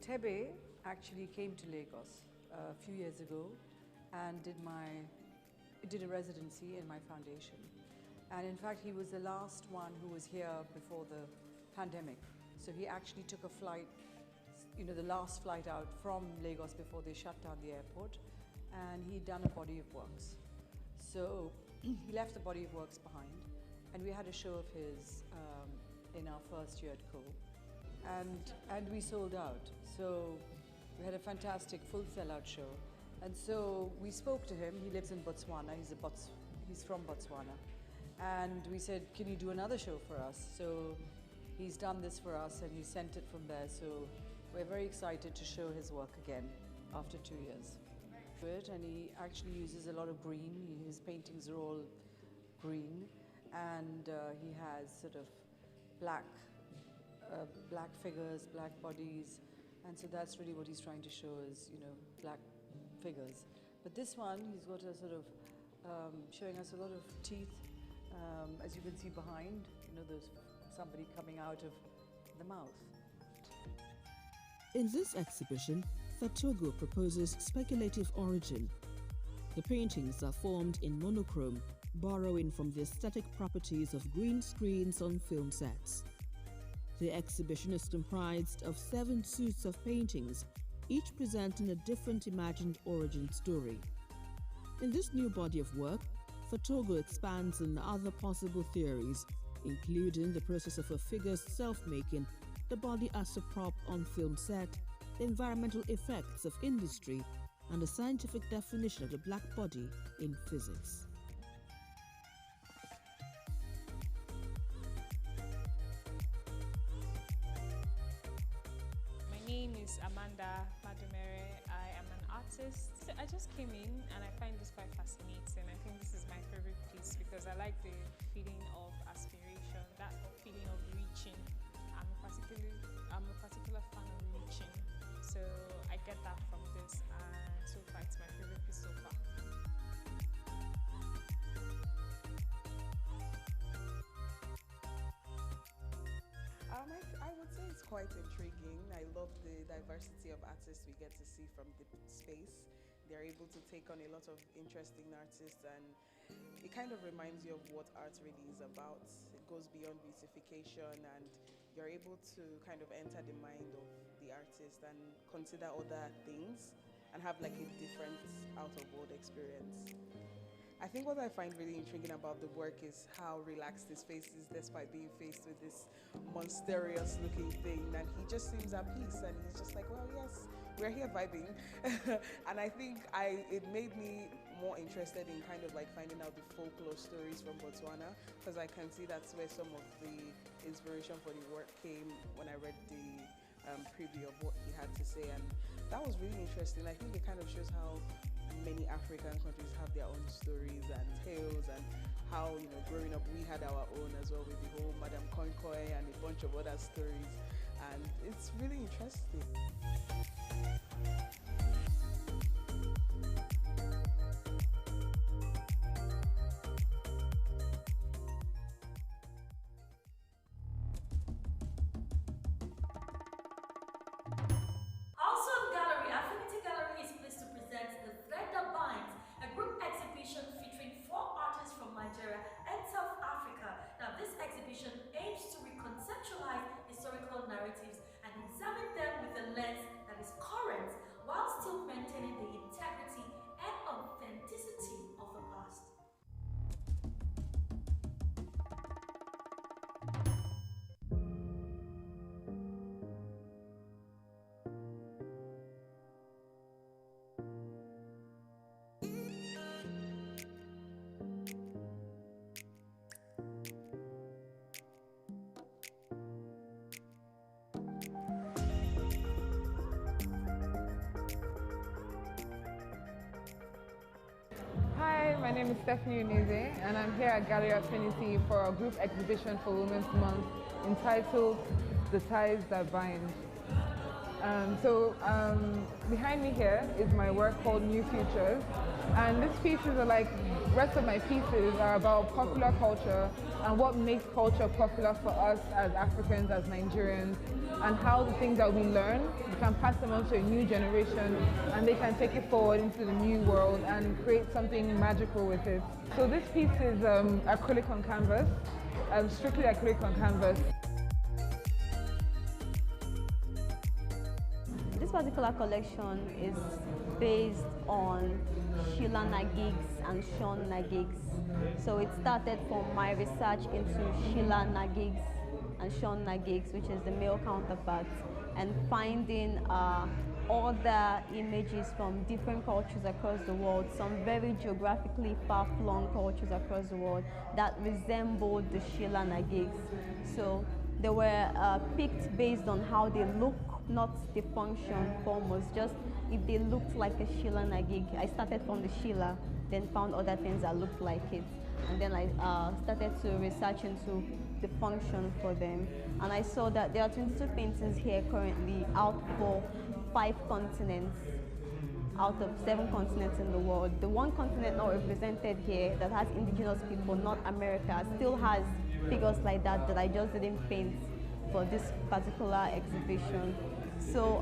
Tebe actually came to Lagos a few years ago and did a residency in my foundation. And in fact, he was the last one who was here before the pandemic. So he actually took a flight, the last flight out from Lagos before they shut down the airport, and he'd done a body of works. So he left the body of works behind, and we had a show of his in our first year at Co. And we sold out. So we had a fantastic full sellout show. And so we spoke to him. He lives in Botswana. He's from Botswana. And we said, can you do another show for us? So he's done this for us and he sent it from there. So we're very excited to show his work again after 2 years. And he actually uses a lot of green. His paintings are all green. And he has sort of black figures, black bodies, and so that's really what he's trying to show is, black figures. But this one, he's got a sort of showing us a lot of teeth, as you can see behind. There's somebody coming out of the mouth. In this exhibition, Fetogo proposes speculative origin. The paintings are formed in monochrome, borrowing from the aesthetic properties of green screens on film sets. The exhibition is comprised of 7 suites of paintings, each presenting a different imagined origin story. In this new body of work, Fetogo expands on other possible theories, including the process of a figure's self-making, the body as a prop on film set, the environmental effects of industry, and the scientific definition of the black body in physics. My name is Amanda Madumere. I am an artist. So I just came in and I find this quite fascinating. I think this is my favorite piece because I like the feeling of aspiration, that feeling of reaching. I'm a particular fan of reaching. So I get that from this, and so far it's my favorite piece so far. I would say it's quite intriguing. I love the diversity of artists we get to see from the space. They're able to take on a lot of interesting artists, and it kind of reminds you of what art really is about. It goes beyond beautification, and you're able to kind of enter the mind of the artist and consider other things and have like a different out-of-world experience. I think what I find really intriguing about the work is how relaxed his face is despite being faced with this monstrous looking thing, and he just seems at peace, and he's just like, well, yes, we're here vibing. And I think it made me more interested in kind of like finding out the folklore stories from Botswana, because I can see that's where some of the inspiration for the work came when I read the preview of what he had to say, and that was really interesting. I think it kind of shows how many African countries have their own stories and tales, and how, growing up we had our own as well, with the whole Madame Konkoi and a bunch of other stories, and it's really interesting. Nigeria and South Africa. Now, this exhibition aims to reconceptualize historical narratives and examine them with a lens that is current while still maintaining the integrity and authenticity of the past. Hi, my name is Stephanie Uneze, and I'm here at Gallery Affinity for a group exhibition for Women's Month entitled The Ties That Bind. Behind me here is my work called New Futures, and these pieces are like the rest of my pieces are about popular culture and what makes culture popular for us as Africans, as Nigerians, and how the things that we learn, we can pass them on to a new generation and they can take it forward into the new world and create something magical with it. So this piece is acrylic on canvas, strictly acrylic on canvas. This particular collection is based on Sheila Nagigs and Sean Nagigs. So it started from my research into Sheila Nagigs and Sean Nagigs, which is the male counterpart, and finding other images from different cultures across the world, some very geographically far-flung cultures across the world that resembled the Sheila Nagigs. So they were picked based on how they look, not the function foremost, just if they looked like a Sheila Nagig. I started from the Sheila, then found other things that looked like it. And then I started to research into the function for them. And I saw that there are 22 paintings here currently out for 5 continents, out of 7 continents in the world. The one continent not represented here that has indigenous people, not America, still has figures like that that I just didn't paint for this particular exhibition. So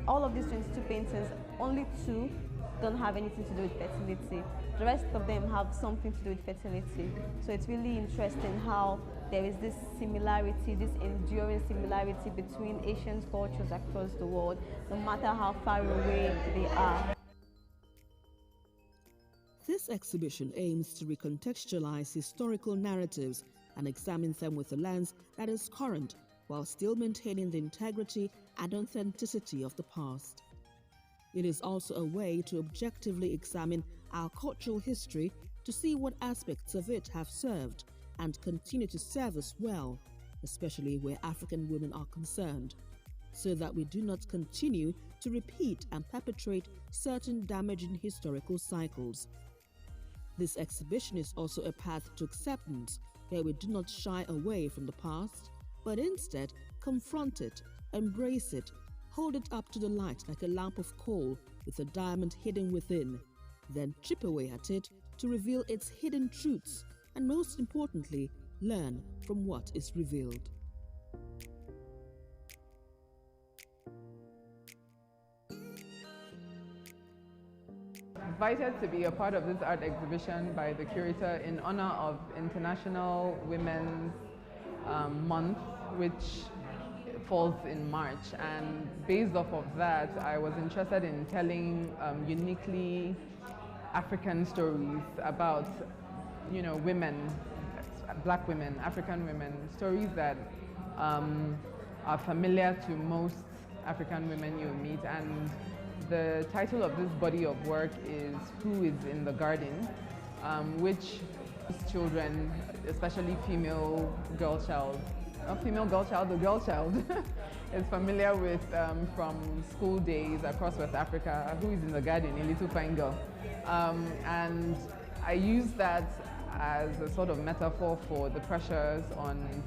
all of these 22 paintings, only 2 don't have anything to do with fertility. The rest of them have something to do with fertility. So it's really interesting how there is this similarity, this enduring similarity between Asian cultures across the world, no matter how far away they are. This exhibition aims to recontextualize historical narratives and examine them with a lens that is current, while still maintaining the integrity and authenticity of the past. It is also a way to objectively examine our cultural history to see what aspects of it have served and continue to serve us well, especially where African women are concerned, so that we do not continue to repeat and perpetrate certain damaging historical cycles. This exhibition is also a path to acceptance, where we do not shy away from the past, but instead confront it, embrace it, hold it up to the light like a lamp of coal with a diamond hidden within, then chip away at it to reveal its hidden truths, and most importantly, learn from what is revealed. Invited to be a part of this art exhibition by the curator in honor of International Women's Month, which falls in March, and based off of that, I was interested in telling uniquely African stories about, women, Black women, African women, stories that are familiar to most African women you meet. And the title of this body of work is Who is in the Garden, which children, especially female girl child, the girl child is familiar with from school days across West Africa. Who is in the garden? A little fine girl. And I use that as a sort of metaphor for the pressures on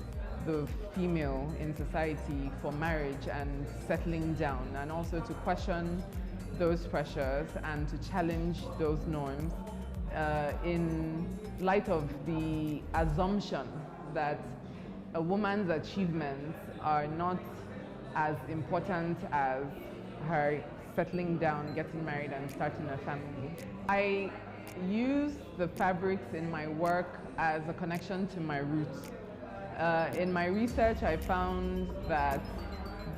the female in society for marriage and settling down, and also to question those pressures and to challenge those norms in light of the assumption that a woman's achievements are not as important as her settling down, getting married, and starting a family. I use the fabrics in my work as a connection to my roots. In my research, I found that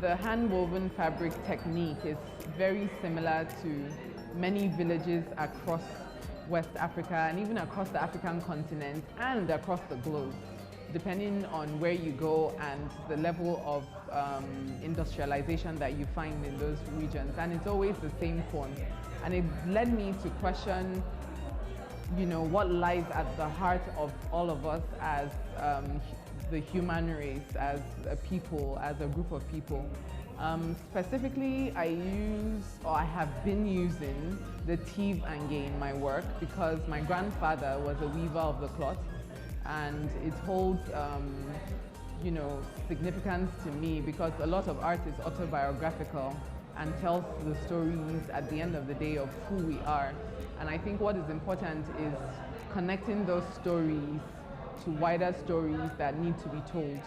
the hand-woven fabric technique is very similar to many villages across West Africa and even across the African continent and across the globe, depending on where you go and the level of industrialization that you find in those regions. And it's always the same form. And it led me to question, what lies at the heart of all of us as the human race, as a people, as a group of people. Specifically, I have been using the Tive and Gay in my work because my grandfather was a weaver of the cloth, and it holds significance to me because a lot of art is autobiographical and tells the stories at the end of the day of who we are. And I think what is important is connecting those stories to wider stories that need to be told.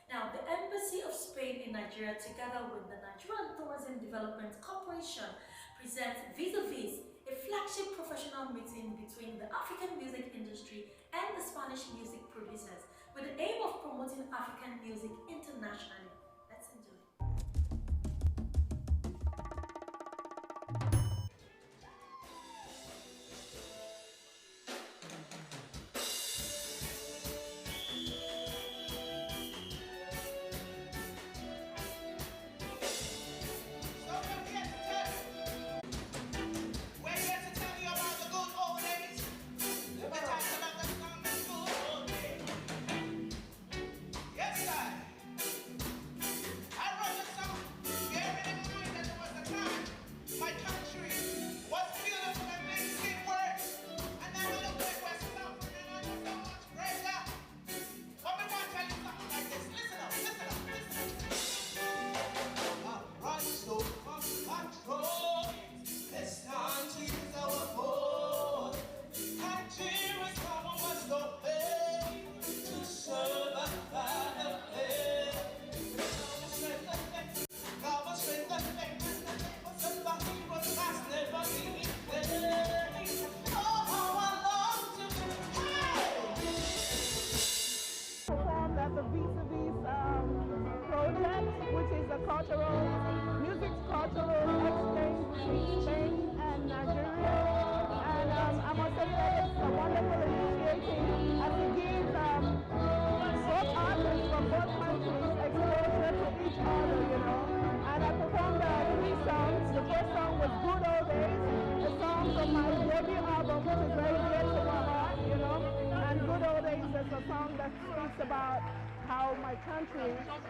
Now, the Embassy of Spain in Nigeria, together with the Nigerian Tourism Development Corporation, presents Vis-a-Vis, a flagship professional meeting between the African music industry and the Spanish music producers, with the aim of promoting African music internationally. Let's enjoy.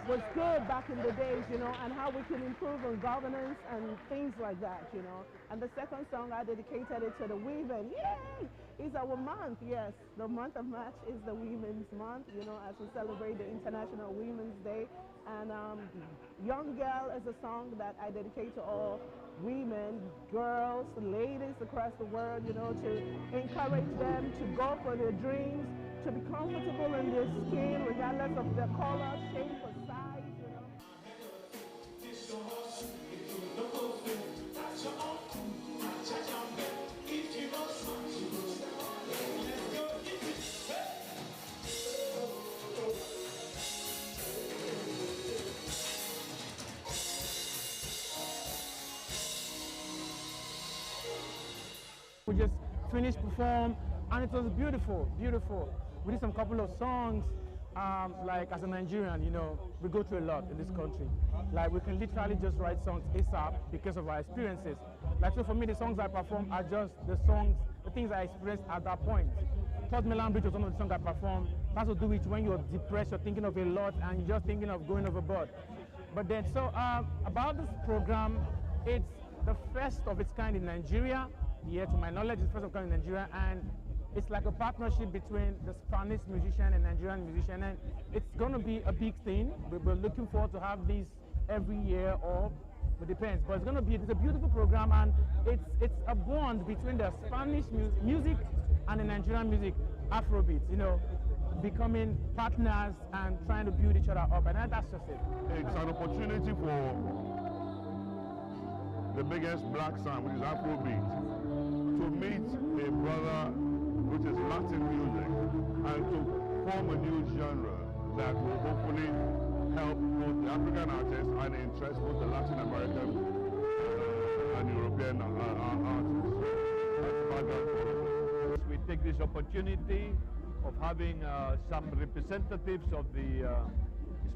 Was good back in the days, and how we can improve on governance and things like that, And the second song, I dedicated it to the women. Yay! It's our month, yes. The month of March is the Women's Month, as we celebrate the International Women's Day. And Young Girl is a song that I dedicate to all women, girls, ladies across the world, to encourage them to go for their dreams, to be comfortable in their skin, regardless of their color, shape, or size, We just finished perform, and it was beautiful, beautiful. We did some couple of songs, like as a Nigerian, we go through a lot in this country. Like we can literally just write songs ASAP because of our experiences. Like so for me, the songs I perform are just the things I experienced at that point. Third Milan Bridge was one of the songs I performed. That's to do with when you're depressed, you're thinking of a lot, and you're just thinking of going overboard. But then, about this program, it's the first of its kind in Nigeria. Yeah, to my knowledge, it's the first of its kind in Nigeria, and it's like a partnership between the Spanish musician and Nigerian musician, and it's going to be a big thing. We're looking forward to have this every year, or it depends. But it's a beautiful program, and it's a bond between the Spanish music and the Nigerian music, Afrobeat, becoming partners and trying to build each other up, and that's just it. It's an opportunity for the biggest black sound, which is Afrobeat, to meet a brother which is Latin music, and to form a new genre that will hopefully help both the African artists and interest both the Latin American and European artists. We take this opportunity of having some representatives of the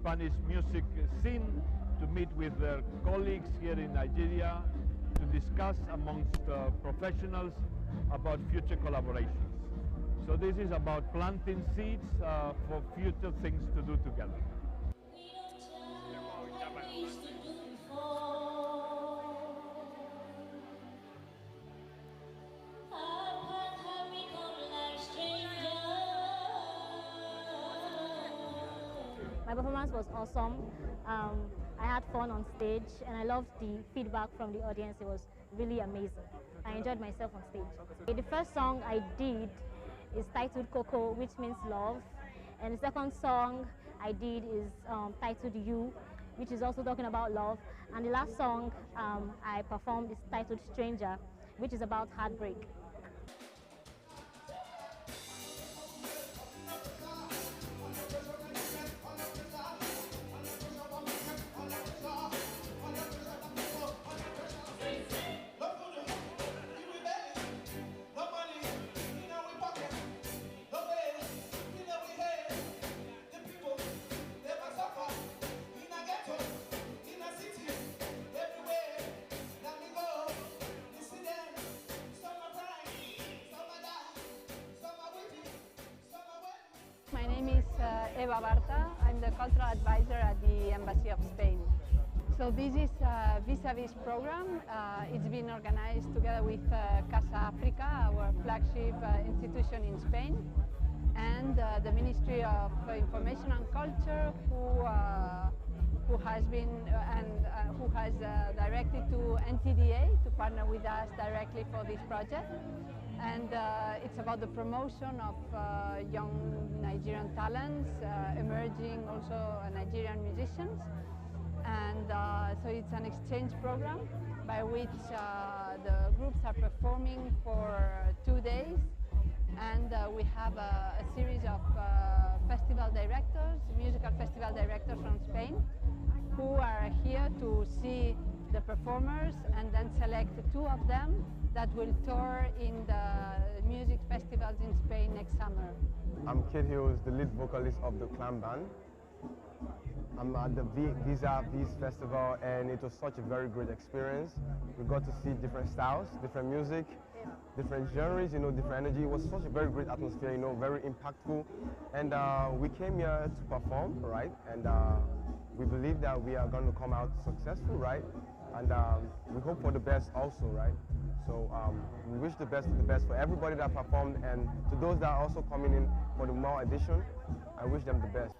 Spanish music scene to meet with their colleagues here in Nigeria to discuss amongst professionals about future collaborations. So this is about planting seeds for future things to do together. My performance was awesome. I had fun on stage and I loved the feedback from the audience. It was really amazing. I enjoyed myself on stage. The first song I did is titled Coco, which means love. And the second song I did is titled You, which is also talking about love. And the last song I performed is titled Stranger, which is about heartbreak. My name is Eva Barta. I'm the cultural advisor at the Embassy of Spain. So this is a vis-a-vis program. It's been organized together with Casa Africa, our flagship institution in Spain, and the Ministry of Information and Culture, who has been who has directed to NTDA to partner with us directly for this project. And it's about the promotion of young Nigerian talents, emerging also Nigerian musicians. And so it's an exchange program by which the groups are performing for 2 days. And we have a series of festival directors, musical festival directors from Spain, who are here to see the performers and then select 2 of them that will tour in the music festivals in Spain next summer. I'm Kid Hills, the lead vocalist of the Clan Band. I'm at the Vis Festival and it was such a very great experience. We got to see different styles, different music, different genres, different energy. It was such a very great atmosphere, very impactful. And we came here to perform, right? And we believe that we are going to come out successful, right? And we hope for the best also, right? So we wish the best for everybody that performed, and to those that are also coming in for the more edition, I wish them the best.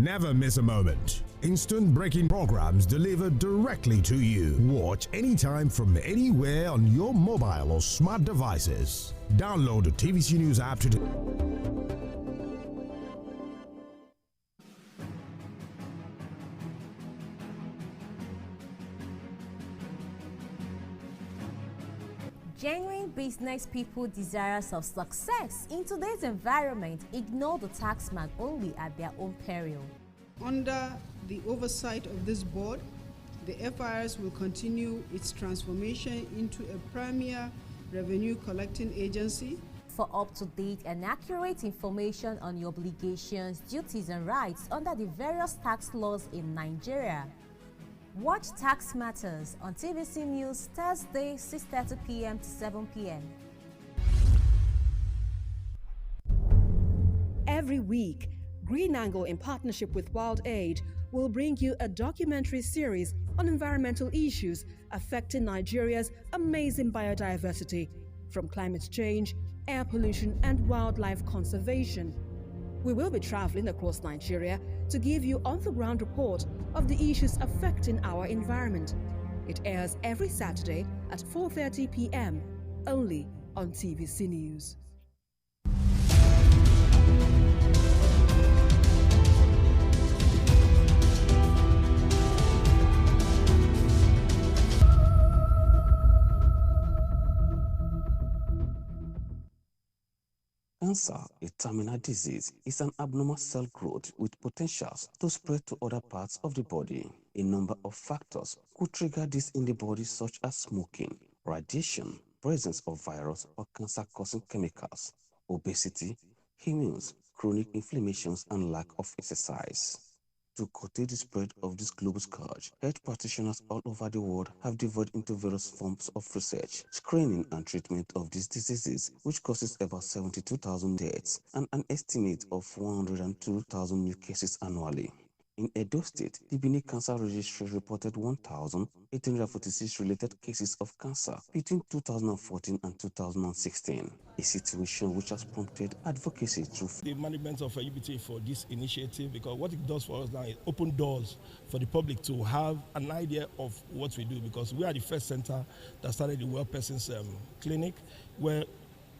Never miss a moment. Instant breaking programs delivered directly to you. Watch anytime from anywhere on your mobile or smart devices. Download the TVC News app today. Genuine business people desirous of success in today's environment ignore the taxman only at their own peril. Under the oversight of this board, the FIRs will continue its transformation into a premier revenue collecting agency. For up-to-date and accurate information on your obligations, duties and rights under the various tax laws in Nigeria, Watch Tax Matters on TVC News Thursday, 6:30 p.m. to 7 p.m. Every week, Green Angle, in partnership with Wild Aid, will bring you a documentary series on environmental issues affecting Nigeria's amazing biodiversity, from climate change, air pollution, and wildlife conservation. We will be traveling across Nigeria to give you on-the-ground report of the issues affecting our environment. It airs every Saturday at 4:30 p.m. only on TVC News. Cancer, a terminal disease, is an abnormal cell growth with potentials to spread to other parts of the body. A number of factors could trigger this in the body, such as smoking, radiation, presence of virus or cancer-causing chemicals, obesity, hormones, chronic inflammations, and lack of exercise. To curtail the spread of this global scourge, health practitioners all over the world have divided into various forms of research, screening, and treatment of these diseases, which causes about 72,000 deaths and an estimate of 102,000 new cases annually. In Edo State, the Benue Cancer Registry reported 1,846 related cases of cancer between 2014 and 2016, a situation which has prompted advocacy through the management of UBT for this initiative, because what it does for us now is open doors for the public to have an idea of what we do, because we are the first center that started the Well Persons Clinic, where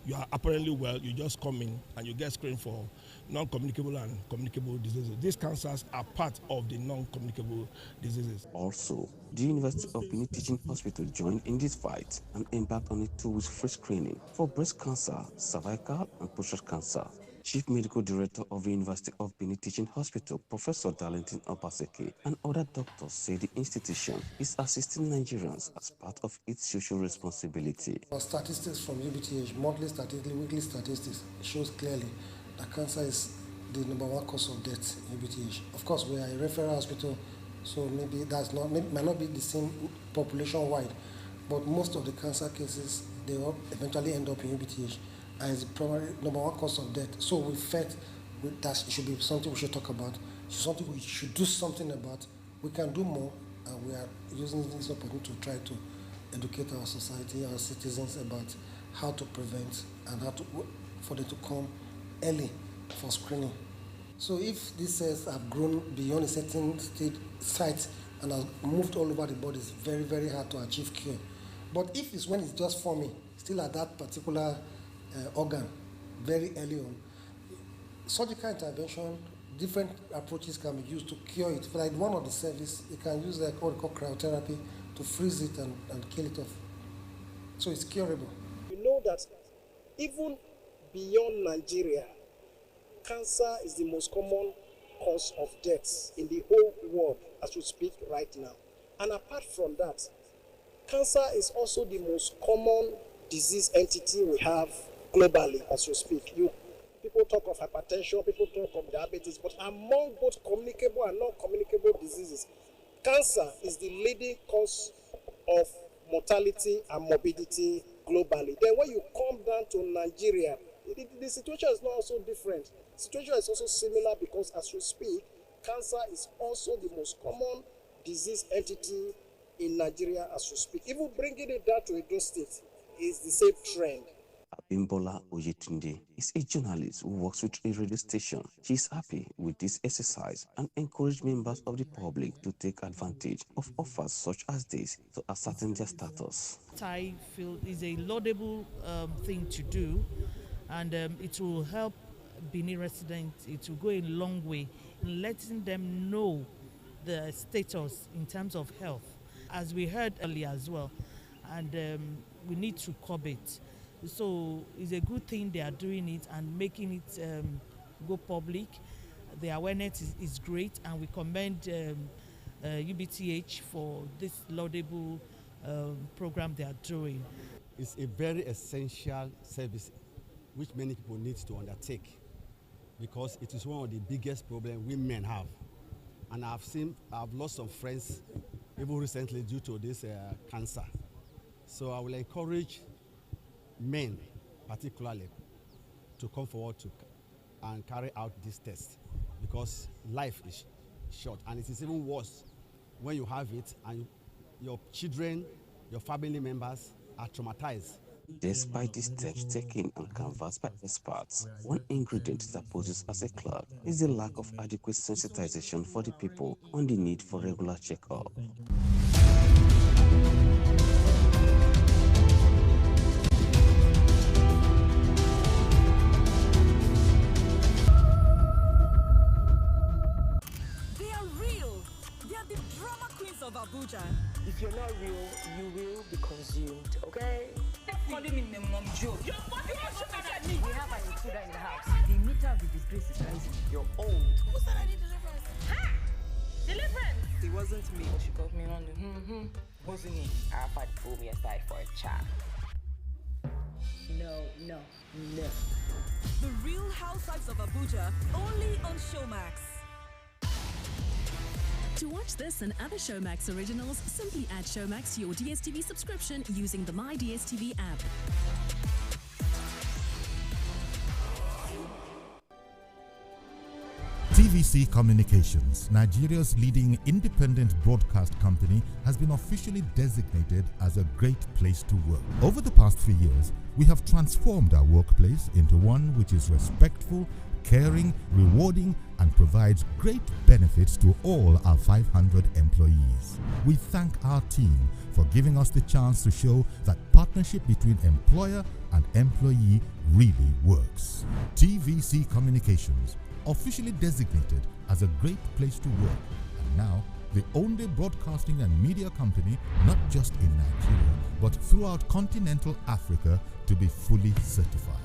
you are apparently well, you just come in and you get screened for non-communicable and communicable diseases. These cancers are part of the non-communicable diseases. Also, the University of Benue Teaching Hospital joined in this fight and embarked on a 2-week free screening for breast cancer, cervical, and prostate cancer. Chief Medical Director of the University of Benue Teaching Hospital, Professor Darlington Obaseki, and other doctors say the institution is assisting Nigerians as part of its social responsibility. Our statistics from UBTH, monthly statistics, weekly statistics, shows clearly that cancer is the #1 cause of death in UBTH. Of course, we are a referral hospital, so maybe might not be the same population-wide, but most of the cancer cases, they all eventually end up in UBTH. And it's probably #1 cause of death. So we felt that should be something we should talk about, something we should do something about. We can do more, and we are using this opportunity to try to educate our society, our citizens, about how to prevent and how to for them to come early for screening. So if these cells have grown beyond a certain site and have moved all over the body, it's very, very hard to achieve cure. But if it's when it's just forming, still at that particular organ, very early on, surgical intervention, different approaches can be used to cure it. For like one of the service, you can use what we call cryotherapy to freeze it and kill it off. So it's curable. You know that even beyond Nigeria, cancer is the most common cause of deaths in the whole world as we speak right now. And apart from that, cancer is also the most common disease entity we have globally as we speak. People talk of hypertension, people talk of diabetes, but among both communicable and non-communicable diseases, cancer is the leading cause of mortality and morbidity globally. Then when you come down to Nigeria, the situation is not also different. The situation is also similar, because as we speak, cancer is also the most common disease entity in Nigeria as we speak. Even bringing it down to Edo State is the same trend. Abimbola Oyetunde is a journalist who works with a radio station. She is happy with this exercise and encourages members of the public to take advantage of offers such as this to ascertain their status. I feel is a laudable thing to do, and it will help Benue residents. It will go a long way in letting them know the status in terms of health, as we heard earlier as well, and we need to curb it. So it's a good thing they are doing it and making it go public. The awareness is great, and we commend UBTH for this laudable program they are doing. It's a very essential service which many people need to undertake, because it is one of the biggest problems we men have. And I've lost some friends even recently due to this cancer. So I will encourage men, particularly, to come forward and carry out this test, because life is short, and it is even worse when you have it and your children, your family members are traumatized. Despite the steps taken and canvassed by experts, one ingredient that poses as a cloud is the lack of adequate sensitization for the people on the need for regular checkup. They are real. They are the drama queens of Abuja. If you're not real, you will be consumed, okay? Calling me Mom Joe. We have an intruder in the house. The meter of the disgrace is rising. You're old. Who said I need deliverance? Ha! Deliverance! It wasn't me. She got me on wasn't me. Arafat pulled me aside for a chat. No. The Real Housewives of Abuja, only on Showmax. To watch this and other Showmax originals, simply add Showmax to your DSTV subscription using the My DSTV app. TVC Communications, Nigeria's leading independent broadcast company, has been officially designated as a great place to work. Over the past 3 years, we have transformed our workplace into one which is respectful, caring, rewarding, and provides great benefits to all our 500 employees. We thank our team for giving us the chance to show that partnership between employer and employee really works. TVC Communications, officially designated as a great place to work, and now the only broadcasting and media company, not just in Nigeria, but throughout continental Africa, to be fully certified.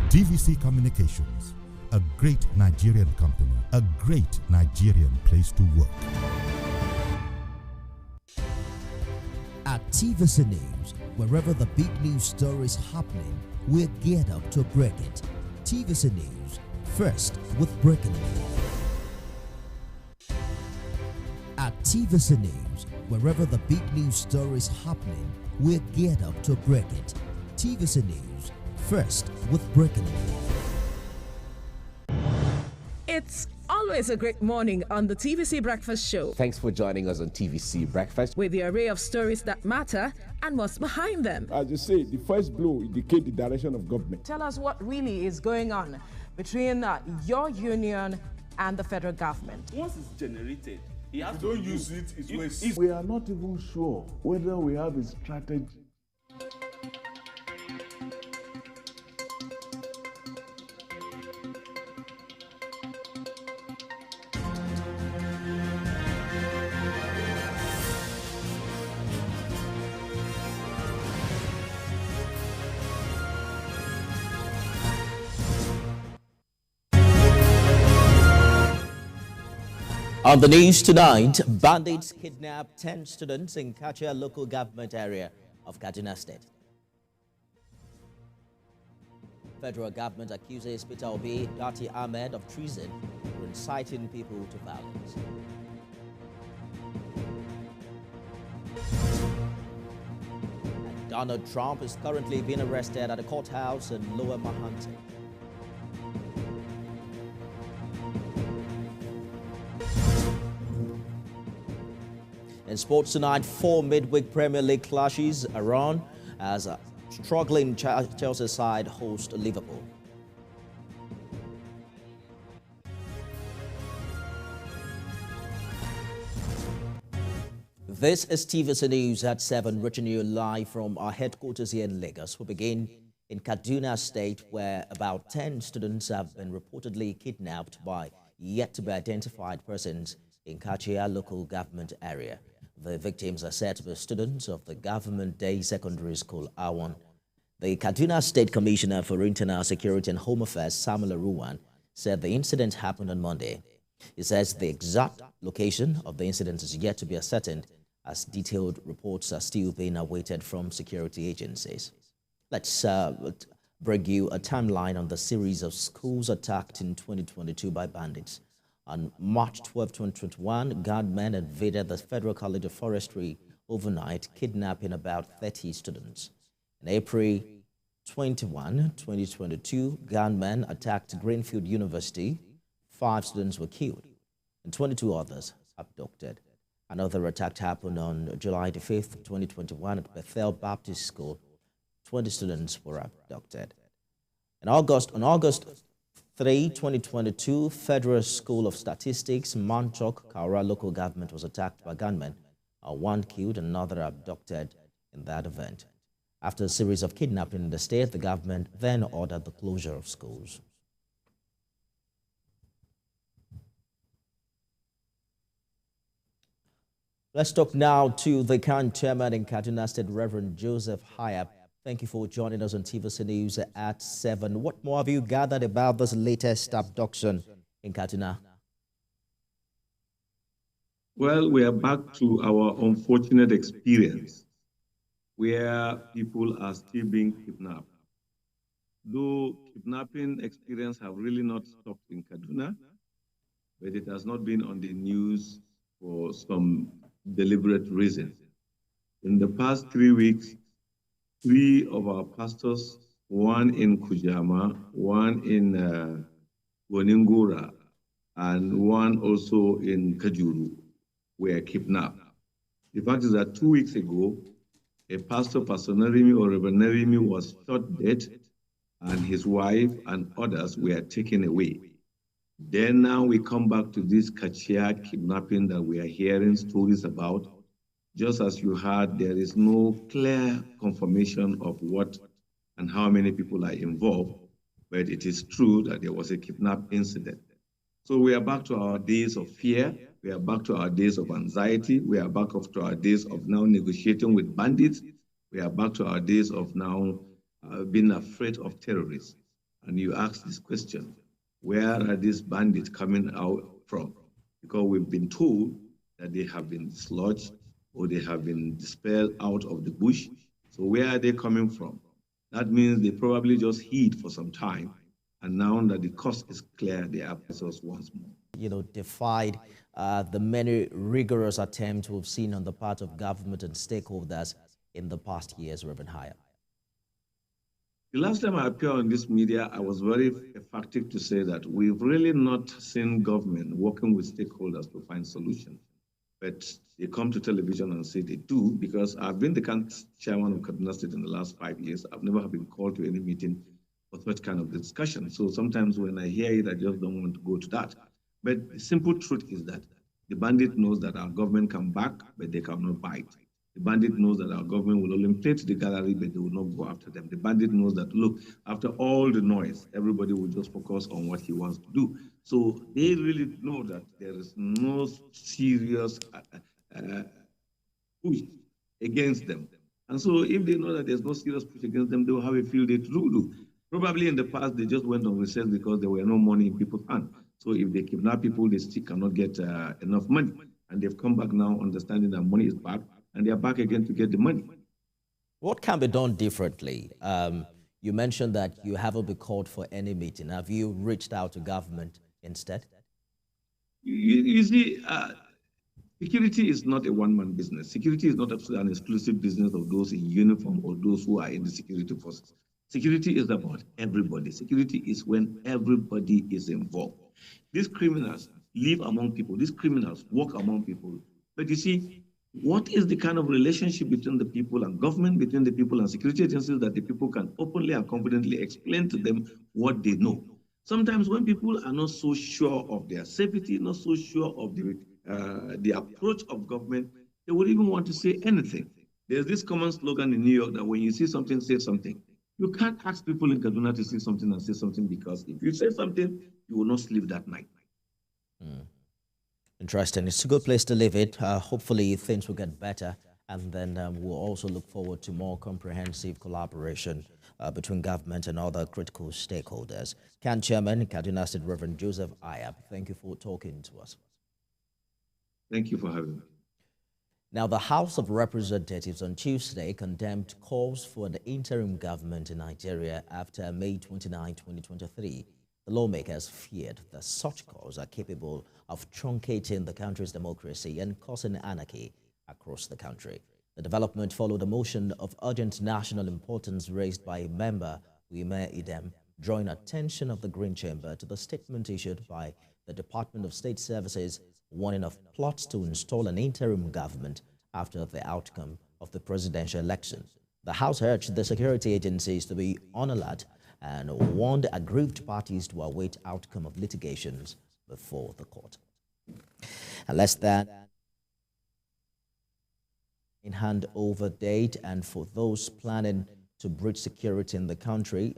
TVC Communications, a great Nigerian company, a great Nigerian place to work. At TVC News, wherever the big news story is happening, we're geared up to break it. TVC News, first with breaking news. At TVC News, wherever the big news story is happening, we're geared up to break it. TVC News, first with breaking news. It's always a great morning on the TVC Breakfast Show. Thanks for joining us on TVC Breakfast. With the array of stories that matter and what's behind them. As you say, the first blow indicates the direction of government. Tell us what really is going on between your union and the federal government. Once it's generated, you have if to you don't use it, it's waste. We are not even sure whether we have a strategy. On the news tonight, bandits kidnapped 10 students in Kachia local government area of Kaduna State. Federal government accuses Peter Obi, Datti Ahmed of treason for inciting people to violence. And Donald Trump is currently being arrested at a courthouse in Lower Manhattan. In sports tonight, 4 midweek Premier League clashes are on as a struggling Chelsea side host Liverpool. This is TVC News at 7, reaching you live from our headquarters here in Lagos. We begin in Kaduna State, where about 10 students have been reportedly kidnapped by yet-to-be-identified persons in Kachia local government area. The victims are said to be students of the Government Day Secondary School, Awon. The Kaduna State Commissioner for Internal Security and Home Affairs, Samuel Aruwan, said the incident happened on Monday. He says the exact location of the incident is yet to be ascertained, as detailed reports are still being awaited from security agencies. Let's bring you a timeline on the series of schools attacked in 2022 by bandits. On March 12, 2021, gunmen invaded the Federal College of Forestry overnight, kidnapping about 30 students. In April 21, 2022, gunmen attacked Greenfield University. 5 students were killed and 22 others abducted. Another attack happened on July 5th, 2021 at Bethel Baptist School. 20 students were abducted. On August 3, 2022, Federal School of Statistics, Manchok, Kaura local government was attacked by gunmen. 1 killed and another abducted in that event. After a series of kidnapping in the state, the government then ordered the closure of schools. Let's talk now to the current chairman in Kaduna State, Reverend Joseph Hayab. Thank you for joining us on TVC News at 7. What more have you gathered about this latest abduction in Kaduna? Well, we are back to our unfortunate experience where people are still being kidnapped. Though kidnapping experience have really not stopped in Kaduna, but it has not been on the news for some deliberate reason. In the past 3 weeks, 3 of our pastors, one in Kujama, one in Goningura, and one also in Kajuru, were kidnapped. The fact is that 2 weeks ago, a pastor, Pastor Nerimi or Reverend Nerimi, was shot dead, and his wife and others were taken away. Then now we come back to this Kachiad kidnapping that we are hearing stories about. Just as you heard, there is no clear confirmation of what and how many people are involved, but it is true that there was a kidnap incident. So we are back to our days of fear. We are back to our days of anxiety. We are back to our days of now negotiating with bandits. We are back to our days of now being afraid of terrorists. And you ask this question, where are these bandits coming out from? Because we've been told that they have been dislodged or they have been dispelled out of the bush. So where are they coming from? That means they probably just hid for some time. And now that the coast is clear, they are us once more. Defied the many rigorous attempts we've seen on the part of government and stakeholders in the past years, Reverend Haya. The last time I appeared on this media, I was very emphatic to say that we've really not seen government working with stakeholders to find solutions. But they come to television and say they do, because I've been the chairman of Kaduna State in the last 5 years. I've never been called to any meeting for such kind of discussion. So sometimes when I hear it, I just don't want to go to that. But the simple truth is that the bandit knows that our government can back, but they cannot bite. The bandit knows that our government will only play to the gallery, but they will not go after them. The bandit knows that, look, after all the noise, everybody will just focus on what he wants to do. So they really know that there is no serious push against them. And so if they know that there's no serious push against them, they will have a field day to do. Probably in the past, they just went on recess because there were no money in people's hands. So if they kidnap people, they still cannot get enough money. And they've come back now understanding that money is back, and they are back again to get the money. What can be done differently? You mentioned that you haven't been called for any meeting. Have you reached out to government instead? You see, security is not a one-man business. Security is not an exclusive business of those in uniform or those who are in the security forces. Security is about everybody. Security is when everybody is involved. These criminals live among people. These criminals work among people. But you see, what is the kind of relationship between the people and government, between the people and security agencies, that the people can openly and confidently explain to them what they know? Sometimes when people are not so sure of their safety, not so sure of the approach of government, they would even want to say anything. There's this common slogan in New York that when you see something, say something. You can't ask people in Kaduna to say something and say something, because if you say something, you will not sleep that night. Interesting. It's a good place to leave it. Hopefully things will get better, and then we'll also look forward to more comprehensive collaboration between government and other critical stakeholders. CAN Chairman, Kaduna State, Reverend Joseph Ayab, thank you for talking to us. Thank you for having me. Now, the House of Representatives on Tuesday condemned calls for the interim government in Nigeria after May 29, 2023. The The lawmakers feared that such calls are capable of truncating the country's democracy and causing anarchy across the country. The development followed a motion of urgent national importance raised by a member, Uime Idem, drawing attention of the Green Chamber to the statement issued by the Department of State Services warning of plots to install an interim government after the outcome of the presidential election. The House urged the security agencies to be on alert and warned aggrieved parties to await outcome of litigations before the court. And less than in handover date, and for those planning to breach security in the country,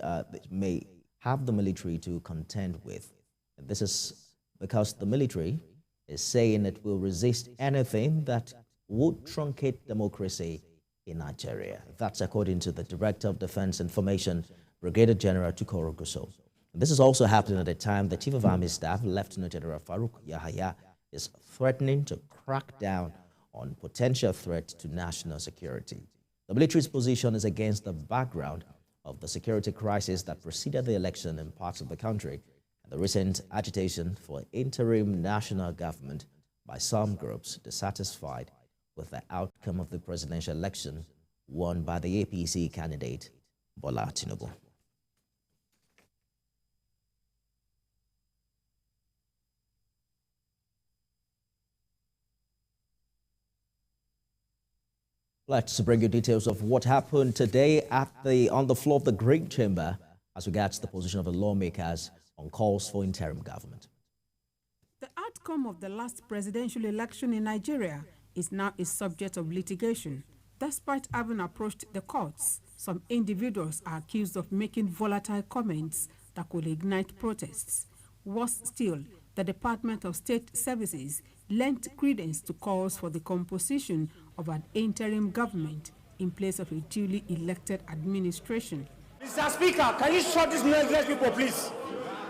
may have the military to contend with. And this is because the military is saying it will resist anything that would truncate democracy in Nigeria. That's according to the Director of Defense Information, Brigadier General Tukoro Gusso. This is also happening at a time the Chief of Army Staff, Lieutenant General Farouk Yahaya, is threatening to crack down on potential threat to national security. The military's position is against the background of the security crisis that preceded the election in parts of the country and the recent agitation for interim national government by some groups dissatisfied with the outcome of the presidential election won by the APC candidate, Bola Tinubu. Let's bring you details of what happened today on the floor of the Green Chamber as regards the position of the lawmakers on calls for interim government. The outcome of the last presidential election in Nigeria is now a subject of litigation. Despite having approached the courts, some individuals are accused of making volatile comments that could ignite protests. Worse still, the Department of State Services lent credence to calls for the composition of an interim government in place of a duly elected administration. Mr. Speaker, can you shut these noiseless people, please?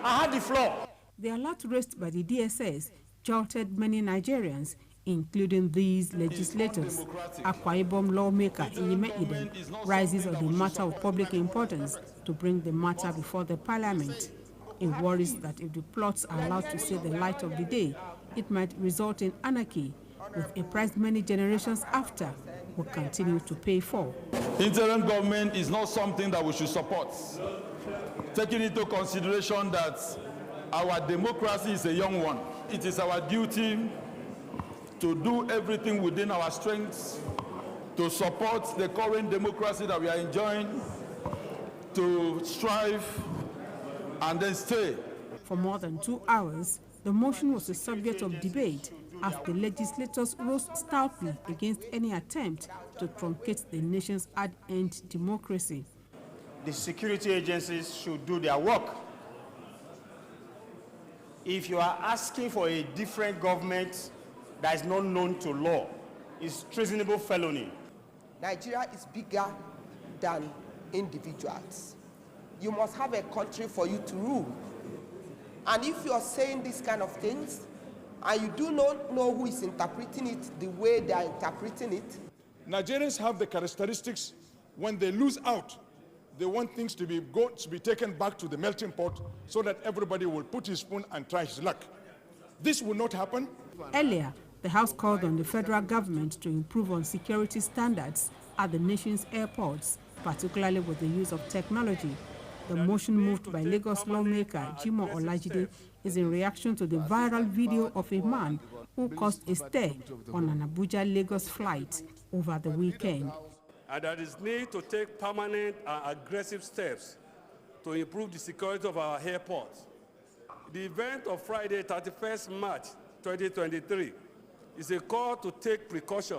I have the floor. The alert raised by the DSS jolted many Nigerians, including these legislators. Akwa Ibom lawmaker Inyime Idem rises on the matter of public importance to bring the matter before the parliament. He worries that if the plots are allowed to see the light of the day, it might result in anarchy, with a price many generations after will continue to pay for. Interim government is not something that we should support, taking into consideration that our democracy is a young one. It is our duty to do everything within our strengths to support the current democracy that we are enjoying, to strive and then stay. For more than 2 hours, the motion was the subject of debate as the legislators rose stoutly against any attempt to truncate the nation's hard-earned democracy. The security agencies should do their work. If you are asking for a different government that is not known to law, it's treasonable felony. Nigeria is bigger than individuals. You must have a country for you to rule. And if you are saying these kind of things, and you do not know who is interpreting it the way they are interpreting it. Nigerians have the characteristics, when they lose out, they want things to be taken back to the melting pot so that everybody will put his spoon and try his luck. This will not happen. Earlier, the House called on the federal government to improve on security standards at the nation's airports, particularly with the use of technology. The motion moved by Lagos lawmaker Jimoh Olajide is in reaction to the viral video of a man who caused a stir on an Abuja-Lagos flight over the weekend. And there is need to take permanent and aggressive steps to improve the security of our airports. The event of Friday, 31st March 2023 is a call to take precaution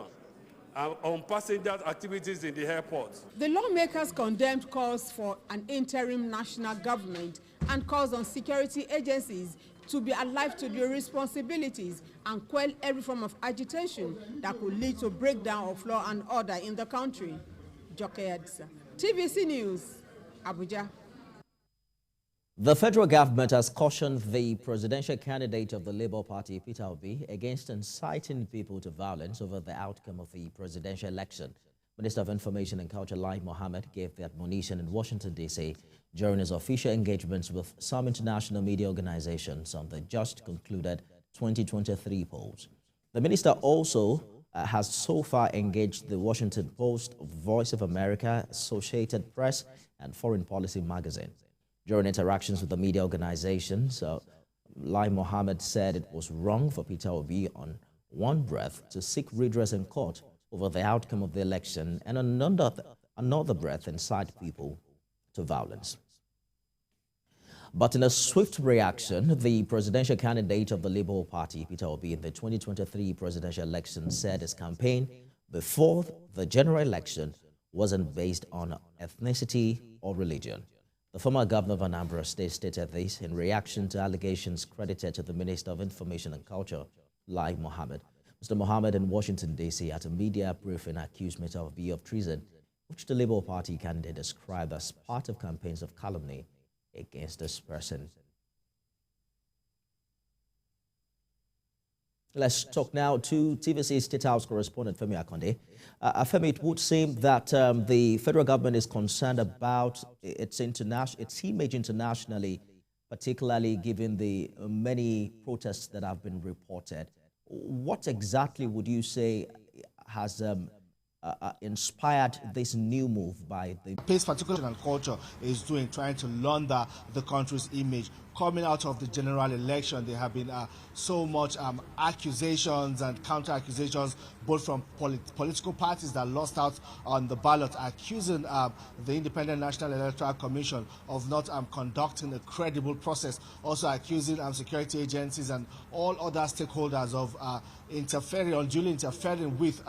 on passenger activities in the airport. The lawmakers condemned calls for an interim national government and calls on security agencies to be alive to their responsibilities and quell every form of agitation that could lead to breakdown of law and order in the country. Joke Edsa, TVC News, Abuja. The federal government has cautioned the presidential candidate of the Labour Party, Peter Obi, against inciting people to violence over the outcome of the presidential election. Minister of Information and Culture Lai Mohammed gave the admonition in Washington, D.C. during his official engagements with some international media organizations on the just concluded 2023 polls. The minister also has so far engaged the Washington Post, Voice of America, Associated Press, and Foreign Policy magazine. During interactions with the media organizations, Lai Mohammed said it was wrong for Peter Obi on one breath to seek redress in court over the outcome of the election and another breath incite people to violence. But in a swift reaction, the presidential candidate of the Labour Party, Peter Obi, in the 2023 presidential election said his campaign before the general election wasn't based on ethnicity or religion. The former governor of Anambra State stated this in reaction to allegations credited to the Minister of Information and Culture, Lai Mohammed. Mr. Mohammed in Washington, D.C. at a media briefing accused Mr. Obi of treason, which the Labour Party candidate described as part of campaigns of calumny against this person. Let's talk now to TVC State House correspondent Femi Akonde. Femi, it would seem that the federal government is concerned about its image internationally, particularly given the many protests that have been reported. What exactly would you say has inspired this new move by the Pace particular and culture is doing, trying to launder the country's image? Coming out of the general election, there have been so much accusations and counter-accusations, both from political parties that lost out on the ballot, accusing the Independent National Electoral Commission of not conducting a credible process, also accusing security agencies and all other stakeholders of unduly interfering with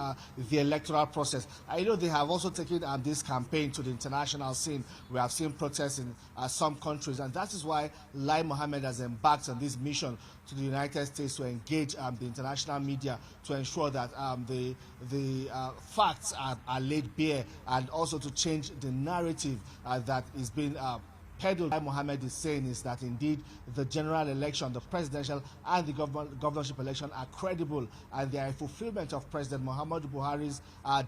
the electoral process. I know they have also taken this campaign to the international scene. We have seen protests in some countries, and that is why Lai Mohammed has embarked on this mission to the United States to engage the international media to ensure that the facts are laid bare, and also to change the narrative that is being peddled. Lai Mohammed is saying is that indeed the general election, the presidential and the governorship election are credible, and they are a fulfillment of President Muhammadu Buhari's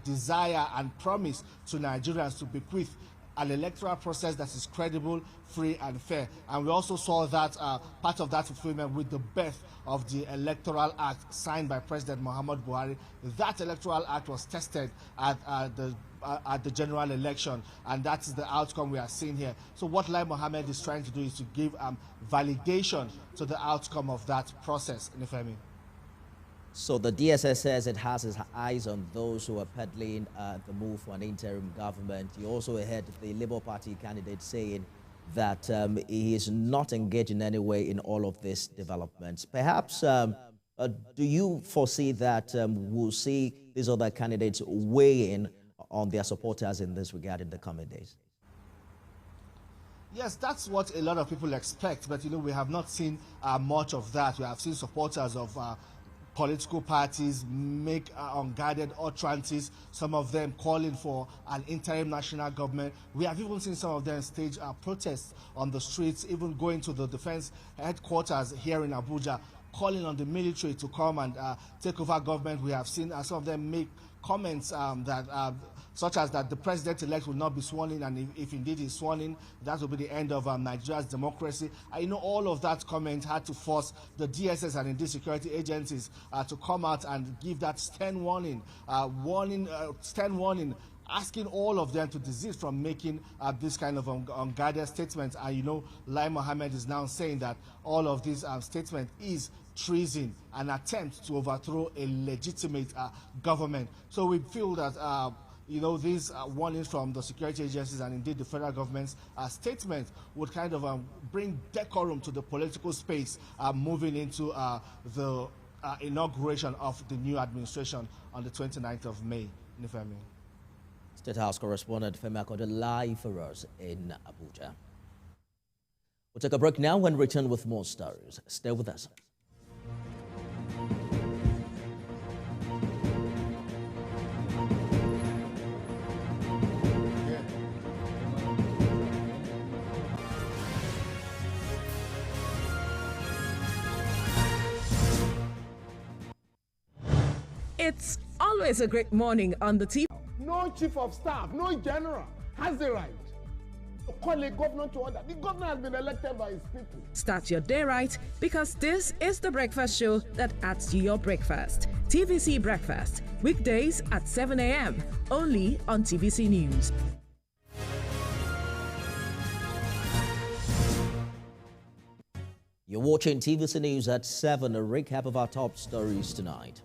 desire and promise to Nigerians to bequeath an electoral process that is credible, free and fair. And we also saw that part of that fulfillment with the birth of the Electoral Act signed by President Muhammadu Buhari. That Electoral Act was tested at the general election, and that is the outcome we are seeing here. So what Lai Mohammed is trying to do is to give validation to the outcome of that process. Nifemi. So the DSS says it has its eyes on those who are peddling the move for an interim government. You also heard the Labour Party candidate saying that he is not engaged in any way in all of these developments. Perhaps, do you foresee that we'll see these other candidates weigh in on their supporters in this regard in the coming days? Yes, that's what a lot of people expect, but we have not seen much of that. We have seen supporters of political parties make unguarded utterances, some of them calling for an interim national government. We have even seen some of them stage protests on the streets, even going to the defense headquarters here in Abuja, calling on the military to come and take over government. We have seen some of them make comments such as that the president-elect will not be sworn in, and if indeed he's sworn in, that will be the end of Nigeria's democracy. All of that comment had to force the DSS and indeed security agencies to come out and give that stern warning, asking all of them to desist from making this kind of unguarded statements. And Lai Mohammed is now saying that all of these statements is treason, an attempt to overthrow a legitimate government. So we feel that these warnings from the security agencies and indeed the federal government's statement would kind of bring decorum to the political space moving into the inauguration of the new administration on the 29th of May. Nifemi. State House correspondent Femi Akonde live for us in Abuja. We'll take a break now and return with more stories. Stay with us. It's always a great morning on the TV. No chief of staff, no general has the right to call a governor to order. The governor has been elected by his people. Start your day right, because this is the breakfast show that adds to your breakfast. TVC Breakfast, weekdays at 7 a.m. only on TVC News. You're watching TVC News at 7, a recap of our top stories tonight.